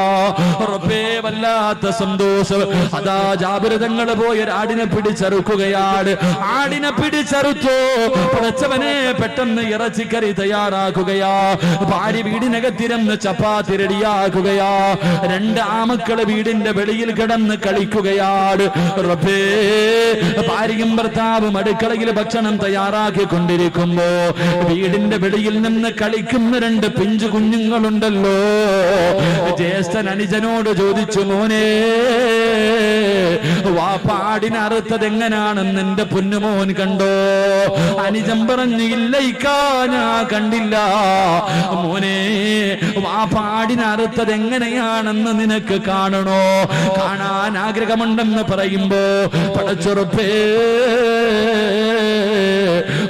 റബ്ബേ, വല്ലാത്ത സന്തോഷം. അതാ ജാബിർ തങ്ങൾ പോയ ആടിനെ പിടിച്ചറുക്കുകയാണ്. ആടിനെ പിടിച്ചറുത്തു. പടച്ചവനെ, പെട്ടെന്ന് ഇറച്ചിക്കറി തയ്യാറാക്കുകയാ. ഭാര്യ വീടിനകത്തിരുന്ന് ചപ്പാത്തി റെഡിയാക്കുകയാ. 2 ആമക്കള് വീടിന്റെ വെളിയിൽ കിടന്ന് കളിക്കുകയാണ്. റബ്ബേ, ഭാര്യയും ഭർത്താവും അടുക്കളയിൽ ഭക്ഷണം തയ്യാറാക്കിക്കൊണ്ടിരിക്കുമ്പോ വീടിന്റെ വെളിയിൽ നിന്ന് കളിക്കുന്ന 2 പിഞ്ചു കുഞ്ഞുങ്ങളുണ്ടല്ലോ. ജ്യേഷ്ഠൻ അനുജനോട് ചോദിച്ചു, മോനെ, വാപ്പാടിനെ അറുത്തത് എങ്ങനാണെന്ന് എന്റെ പൊന്നുമോൻ കണ്ടോ? അനുജൻ പറഞ്ഞു, ഇല്ല ഇക്കാ, ഞാൻ കണ്ടില്ല. മോനെ, വാപ്പാടിനെ അറുത്തത് എങ്ങനെയാണെന്ന് നിനക്ക് കാണണോ? കാണാൻ ആഗ്രഹമുണ്ടെന്ന് പറയുമ്പോ പടച്ചുറപ്പേ,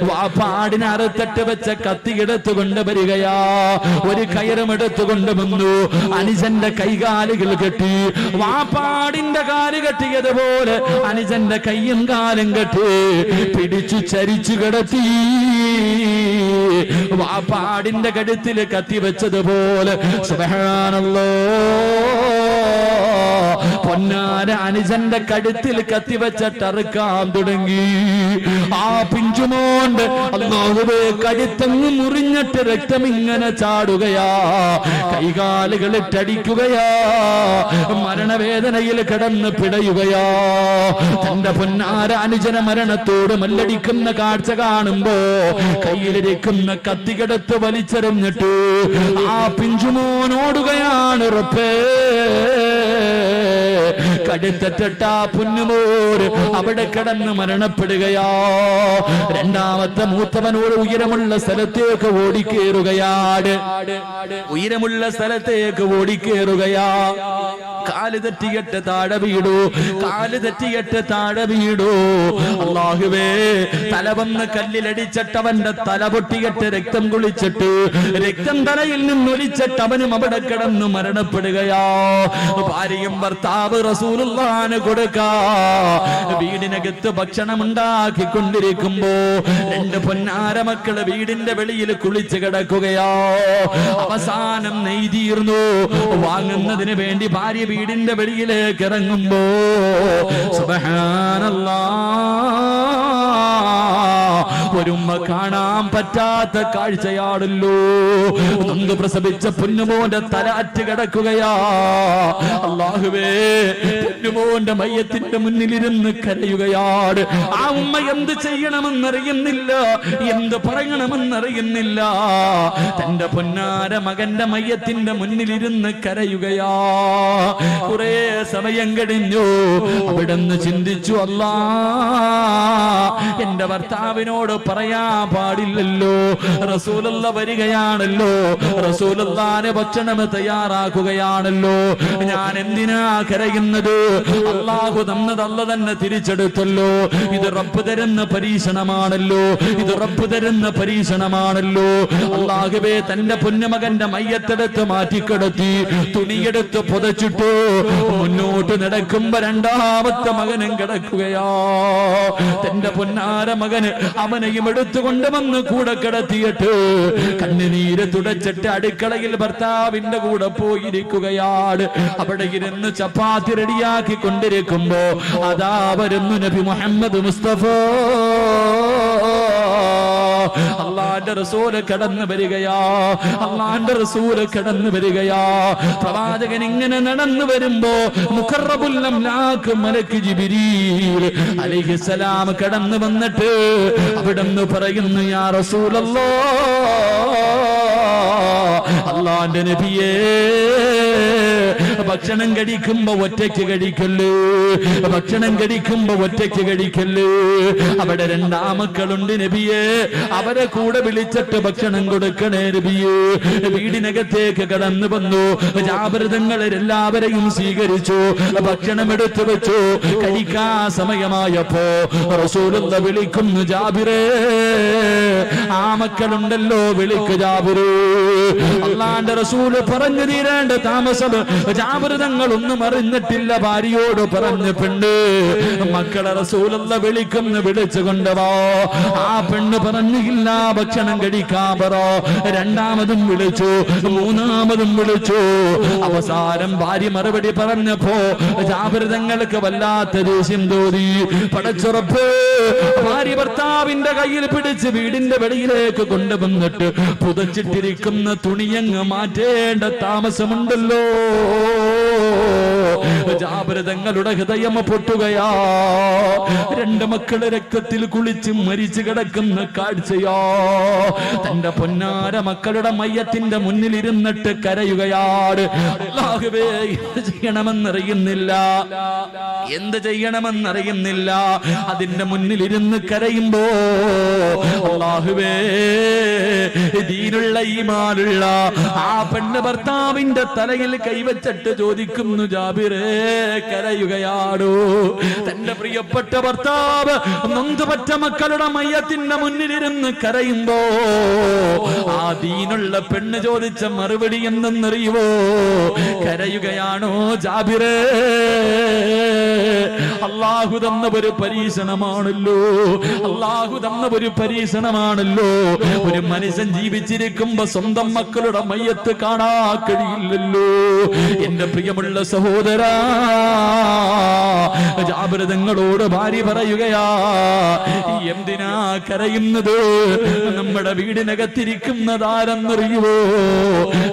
വാപ്പാടിനെ അറുത്തിട്ട് വെച്ച കത്തി എടുത്തുകൊണ്ട് വരികയാ. ഒരു കയറും എടുത്തുകൊണ്ട് വന്നു. അനുജന്റെ കൈകാലുകൾ കെട്ടി, വാപ്പാടിന്റെ കാല് കെട്ടിയതുപോലെ അനുജന്റെ കയ്യും കാലും കെട്ടി പിടിച്ചു ചരിച്ചു കിടത്തി. വാപ്പാടിന്റെ കഴുത്തിൽ കത്തി വെച്ചതുപോലെ. സുബ്ഹാനല്ലാഹ്, പൊന്നാര അനുജന്റെ കഴുത്തിൽ കത്തിവെച്ചിട്ടറുക്കാൻ തുടങ്ങി. ആ പിഞ്ചുമോണ്ട് അല്ലാഹുവേ കഴുത്തങ്ങ് മുറിഞ്ഞിട്ട് രക്തം ഇങ്ങനെ ചാടുകയാ, കൈകാലുകളിട്ടടിക്കുകയാ, മരണവേദനയിൽ കിടന്ന് പിടയുകയാ. തന്റെ പൊന്നാര അനുജന മരണത്തോട് മല്ലടിക്കുന്ന കാഴ്ച കാണുമ്പോ കയ്യിലിരിക്കുന്ന കത്തികെടുത്ത് വലിച്ചെറിഞ്ഞിട്ട് ആ പിഞ്ചുമോനോടുകയാണ്. റബ്ബേ, കടുത്തട്ട പൊന്നുമോര് അവിടെ കിടന്ന് മരണപ്പെടുകയാ. രണ്ടാമത്തെ മൂത്തവനോട് ഉയരമുള്ള സ്ഥലത്തേക്ക് ഓടിക്കേറുകയാണ്. ഉയരമുള്ള സ്ഥലത്തേക്ക് ഓടിക്കേറുകയാ. കാല് തെറ്റിയിട്ട് താഴെ വീടൂ, കാല് തെറ്റിയിട്ട് താഴെ വീടൂ. അല്ലാഹുവേ, തല വന്ന് കല്ലിലടിച്ചിട്ടവന്റെ തല പൊട്ടിയിട്ട് രക്തം കുളിച്ചിട്ട് രക്തം തലയിൽ നിന്നൊലിച്ചിട്ട് അവനും അവിടെ കിടന്ന് മരണപ്പെടുകയാ. ഭാര്യയും ഭർത്താവ് റസൂലുള്ളാഹിന് കൊടുക്കാ വീടിനകത്ത് ഭക്ഷണം ഉണ്ടാക്കിക്കൊണ്ടിരിക്കുമ്പോ രണ്ട് പൊന്നാര മക്കള് വീടിന്റെ വെളിയിൽ കുളിച്ച് കിടക്കുകയാ. അവസാനം നെയ്തീർന്നു വാങ്ങുന്നതിന് വേണ്ടി ഭാര്യ വീടിന്റെ വെളിയിലേക്ക് ഇറങ്ങുമ്പോ സുബ്ഹാനല്ലാഹ്, ഒരുമ്മ കാണാൻ പറ്റാത്ത കാഴ്ചയാണല്ലോ. നൊന്ത് പ്രസവിച്ച പൊന്നുമോന്റെ തല അറ്റ് കിടക്കുകയാ. അല്ലാഹുവേ, പൊന്നുമോന്റെ മയ്യത്തിന്റെ മുന്നിലിരുന്ന് കരയുകയാണ്. ആ ഉമ്മ എന്ത് ചെയ്യണമെന്നറിയുന്നില്ല, എന്ത് പറയണമെന്നറിയുന്നില്ല. തന്റെ പൊന്നാര മകന്റെ മയ്യത്തിന്റെ മുന്നിലിരുന്ന് കരയുകയാ. കുറെ സമയം കഴിഞ്ഞു. അവിടുന്ന് ചിന്തിച്ചു, അല്ലാ, എന്റെ ഭർത്താവിനോട് പറയാൻ പാടില്ലല്ലോ, റസൂലുള്ള വരികയാണല്ലോ, റസൂലുള്ളാഹിന്റെ ഭക്ഷണം തയ്യാറാക്കുകയാണല്ലോ, ഞാൻ എന്തിനാ കരയുന്നത്? അല്ലാഹു തന്നത് അല്ല തന്നെ തിരിച്ചെടുത്തല്ലോ. ഇത് റബ്ബ് തരുന്ന പരീക്ഷണമാണല്ലോ, ഇത് റബ്ബ് തരുന്ന പരീക്ഷണമാണല്ലോ. അല്ലാഹുവേ, തന്റെ പൊന്നുമകന്റെ മയ്യത്തെടുത്ത് മാറ്റിക്കിടത്തി തുണിയെടുത്ത് പുതച്ചിട്ടു മുന്നോട്ട് നടക്കുമ്പോ രണ്ടാമത്തെ മകനും കിടക്കുകയാ. തന്റെ പൊന്നാര മകന് അവനെയും എടുത്തുകൊണ്ട് വന്ന് കൂടെ കിടത്തിയിട്ട് കണ്ണുനീര് തുടച്ചിട്ട് അടുക്കളയിൽ ഭർത്താവിന്റെ കൂടെ പോയിരിക്കുകയാണ്. അവിടെ ഇരുന്ന് ചപ്പാത്തി റെഡിയാക്കി കൊണ്ടിരിക്കുമ്പോ അതാ വരുന്നു നബി മുഹമ്മദ് മുസ്തഫ. അല്ലാഹുവിന്റെ റസൂല് കടന്നു വരികയാ, അല്ലാഹുവിന്റെ റസൂല് കടന്നു വരികയാ. പ്രവാചകൻ ഇങ്ങനെ നടന്നു വരുമ്പോ മുഖറബുൽ അംലാക്ക് മലക്ക് ജിബ്രീൽ അലൈഹിസ്സലാം കടന്നു വന്നിട്ട് അവിടുന്ന് പറയുന്നു, യാ റസൂലല്ലാഹ്, അല്ലാഹുവിന്റെ നബിയേ, ഭക്ഷണം കഴിക്കുമ്പോ ഒറ്റയ്ക്ക് കഴിക്കല്ലേ, ഭക്ഷണം കഴിക്കുമ്പോ ഒറ്റയ്ക്ക് കഴിക്കല്ലേ. അവിടെ രണ്ടാമക്കളുണ്ട് നബിയേ, അവരെ കൂടെ വിളിച്ചിട്ട് ഭക്ഷണം കൊടുക്കണേ നബിയേ. വീടിനകത്തേക്ക് കടന്നു വന്നു. ജാബിറുതങ്ങളെല്ലാവരെയും സ്വീകരിച്ചു, ഭക്ഷണം എടുത്തു വെച്ചു. കഴിക്കാ സമയമായപ്പോ റസൂലുള്ള വിളിക്കുന്നു, ജാബിറേ, ആ മക്കളുണ്ടല്ലോ, വിളിക്ക് ജാബിറേ. അല്ലാഹുവിന്റെ റസൂല് പറഞ്ഞു തീരേണ്ട താമസം ജാബിറുതങ്ങളൊന്നും അറിഞ്ഞിട്ടില്ല. ഭാര്യയോട് പറഞ്ഞു, പെണ്ണ്, മക്കളെ റസൂലുള്ള വിളിക്കുന്നു, വിളിച്ചു കൊണ്ടുവാ. ആ പെണ്ണ് പറഞ്ഞില്ല, ഭക്ഷണം കഴിക്കാൻ പറ. രണ്ടാമതും വിളിച്ചു, മൂന്നാമതും വിളിച്ചു. അവസാനം ഭാര്യ മറുപടി പറഞ്ഞപ്പോ ജാബിറുതങ്ങൾക്ക് വല്ലാത്ത ദേഷ്യം തോന്നി. പടച്ചുറപ്പ്, ഭാര്യ ഭർത്താവിന്റെ കയ്യിൽ പിടിച്ച് വീടിന്റെ വെളിയിലേക്ക് കൊണ്ടുവന്നിട്ട് പുതച്ചിട്ടിരിക്കുന്ന തുണിയങ്ങ് മാറ്റേണ്ട താമസമുണ്ടല്ലോ. ജാബിറുതങ്ങളുടെ ഹൃദയം പൊട്ടുകയാ. രണ്ട് മക്കള് രക്തത്തിൽ കുളിച്ച് മരിച്ചു കിടക്കുന്ന കാഴ്ചയാ. തന്റെ പൊന്നാര മക്കളുടെ മയ്യത്തിന്റെ മുന്നിൽ ഇരുന്നിട്ട് കരയുകയാണ്. അല്ലാഹുവേ, എന്ത് ചെയ്യണമെന്നറിയുന്നില്ല, എന്ത് ചെയ്യണമെന്നറിയുന്നില്ല. അതിന്റെ മുന്നിൽ ഇരുന്ന് കരയുമ്പോ അല്ലാഹുവേ, ദീനുള്ള ഈമാനുള്ള ആ പെണ്ണ് ഭർത്താവിന്റെ തലയിൽ കൈവച്ചിട്ട് ചോദിക്കുന്നു, ജാബിറേ, കരയുകയാണോ? തന്റെ പ്രിയപ്പെട്ട ഭർത്താവ് നൊന്തുപറ്റ മക്കളുടെ മയ്യത്തിന്റെ മുന്നിലിരുന്ന് കരയുമ്പോ ആ ദീനുള്ള പെണ്ണ് ചോദിച്ച മറുപടി എന്തെന്നറിയുവോ? കരയുകയാണോ ജാബിറേ? അല്ലാഹു തന്ന ഒരു പരീക്ഷണമാണല്ലോ, അല്ലാഹു തന്ന ഒരു പരീക്ഷണമാണല്ലോ. ഒരു മനുഷ്യൻ ജീവിച്ചിരിക്കുമ്പോ സ്വന്തം മക്കളുടെ മയ്യത്ത് കാണാൻ കഴിയില്ലല്ലോ. എന്റെ പ്രിയമുള്ള സഹോദര, സഹോദരാ, ജാബിർ തങ്ങളോട് ഭാര്യ പറയുകയാ, എന്തിനാ കരയുന്നത്? നമ്മുടെ വീടിനകത്തിരിക്കുന്നതാരെന്നറിയുവോ?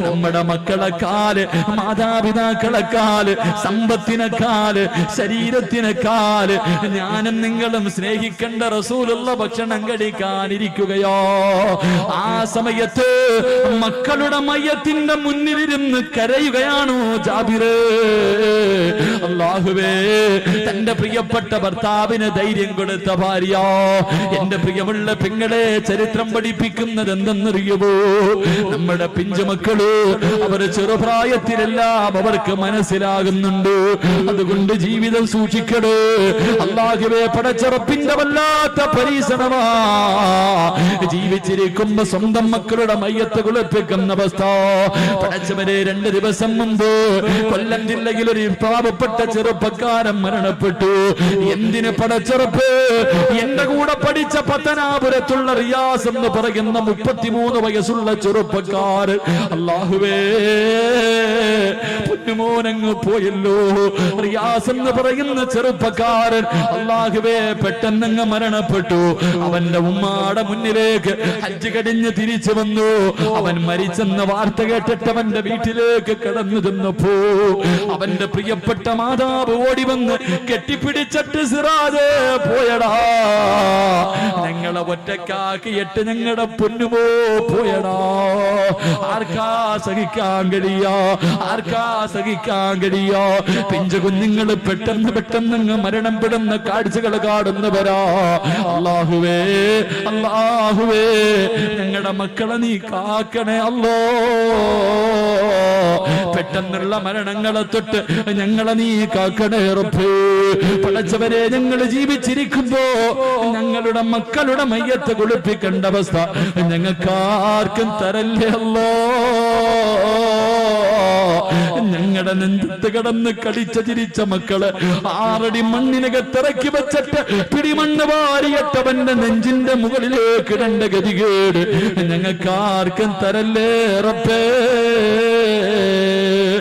നമ്മുടെ മക്കളെക്കാല്, മാതാപിതാക്കളെക്കാല്, സമ്പത്തിനെക്കാല്, ശരീരത്തിനെക്കാല് ഞാനും നിങ്ങളും സ്നേഹിക്കേണ്ട റസൂലുള്ള ഭക്ഷണം കഴിക്കാനിരിക്കുകയോ? ആ സമയത്ത് മക്കളുടെ മയ്യത്തിന്റെ മുന്നിലിരുന്ന് കരയുകയാണോ ജാബിർ? അല്ലാഹുവേ, തന്റെ പ്രിയപ്പെട്ട ഭർത്താവിന് ധൈര്യം കൊടുത്ത ഭാര്യ, എന്റെ പ്രിയമുള്ള പെങ്ങളെ, ചരിത്രം പഠിപ്പിക്കുന്നത് എന്തെന്നറിയുമോ? നമ്മുടെ പിഞ്ചുമക്കള് അവർ ചെറുപ്രായത്തിലെല്ലാം അവർക്ക് മനസ്സിലാകുന്നുണ്ട്. അതുകൊണ്ട് ജീവിതം സൂക്ഷിക്കണേ. അല്ലാഹുവേ, പടച്ചറപ്പിന്റെ വല്ലാത്ത പരീക്ഷണമാ ജീവിച്ചിരിക്കുമ്പോ സ്വന്തം മക്കളുടെ മയ്യത്ത് കുളിപ്പിക്കുന്ന അവസ്ഥ. പടച്ചവരെ, 2 ദിവസം മുമ്പ് കൊല്ലം ജില്ലയിൽ ഒരു പാവപ്പെട്ട ചെറുപ്പക്കാരൻ മരണപ്പെട്ടു. എന്തിന് പടച്ചറപ്പ്? എന്റെ കൂടെ പഠിച്ച പത്തനാപുരത്തുള്ള റിയാസ് എന്ന് പറയുന്ന 33 വയസ്സുള്ള ചെറുപ്പക്കാരൻ, അല്ലാഹുവേ, പൊന്നുമോനങ്ങ് പോയല്ലോ. റിയാസ് എന്ന് പറയുന്ന ചെറുപ്പക്കാരൻ, അല്ലാഹുവേ, പെട്ടെന്നങ്ങ് മരണപ്പെട്ടു. അവന്റെ ഉമ്മാടെ മുന്നിലേക്ക് ഹജ്ജ് കഴിഞ്ഞ് തിരിച്ചു വന്നു. അവൻ മരിച്ചെന്ന വാർത്ത കേട്ടിട്ട് അവന്റെ വീട്ടിലേക്ക് കടന്നു ചെന്നപ്പോ അവന്റെ പ്രിയപ്പെട്ട മാതാവ് ഓടി വന്ന് കെട്ടിപ്പിടിച്ചിട്ട്, സിറാജേ പോയടാ, ഞങ്ങളെ ഒറ്റക്കാക്കിയിട്ട് ഞങ്ങളുടെ പൊന്നുമോ പോയടാ. ആർക്കാ സഹിക്കാൻ കഴിയാ? ആർക്കാ സഹിക്കാൻ കഴിയാ? പിഞ്ചു കുഞ്ഞുങ്ങൾ പെട്ടെന്ന് പെട്ടെന്ന് മരണപ്പെടുന്ന കാഴ്ചകൾ കാണുന്നവരാ. അല്ലാഹുവേ, അല്ലാഹുവേ, ഞങ്ങളുടെ മക്കളെ നീ കാക്കണേ അല്ലോ. പെട്ടെന്നുള്ള മരണങ്ങളെ തൊട്ട് ഞങ്ങളെ നീ കാക്കണേ റബ്ബേ. പടച്ചവരെ, ഞങ്ങൾ ജീവിച്ചിരിക്കുമ്പോ ഞങ്ങളുടെ മക്കളുടെ മയ്യത്ത് കുളിപ്പിക്കേണ്ട അവസ്ഥ ഞങ്ങൾക്കാർക്കും തരല്ലേ അല്ലോ. ഞങ്ങളുടെ നെഞ്ചത്ത് കിടന്ന് കളിച്ച ചിരിച്ച മക്കള് 6 അടി മണ്ണിനകത്തിറക്കി വെച്ചിട്ട് പിടിമണ്ണ് വാരിയിട്ടവന്റെ നെഞ്ചിന്റെ മുകളിലേക്ക് ഇടേണ്ട ഗതികേട് ഞങ്ങൾക്കാർക്കും തരല്ലേ റബ്ബേ.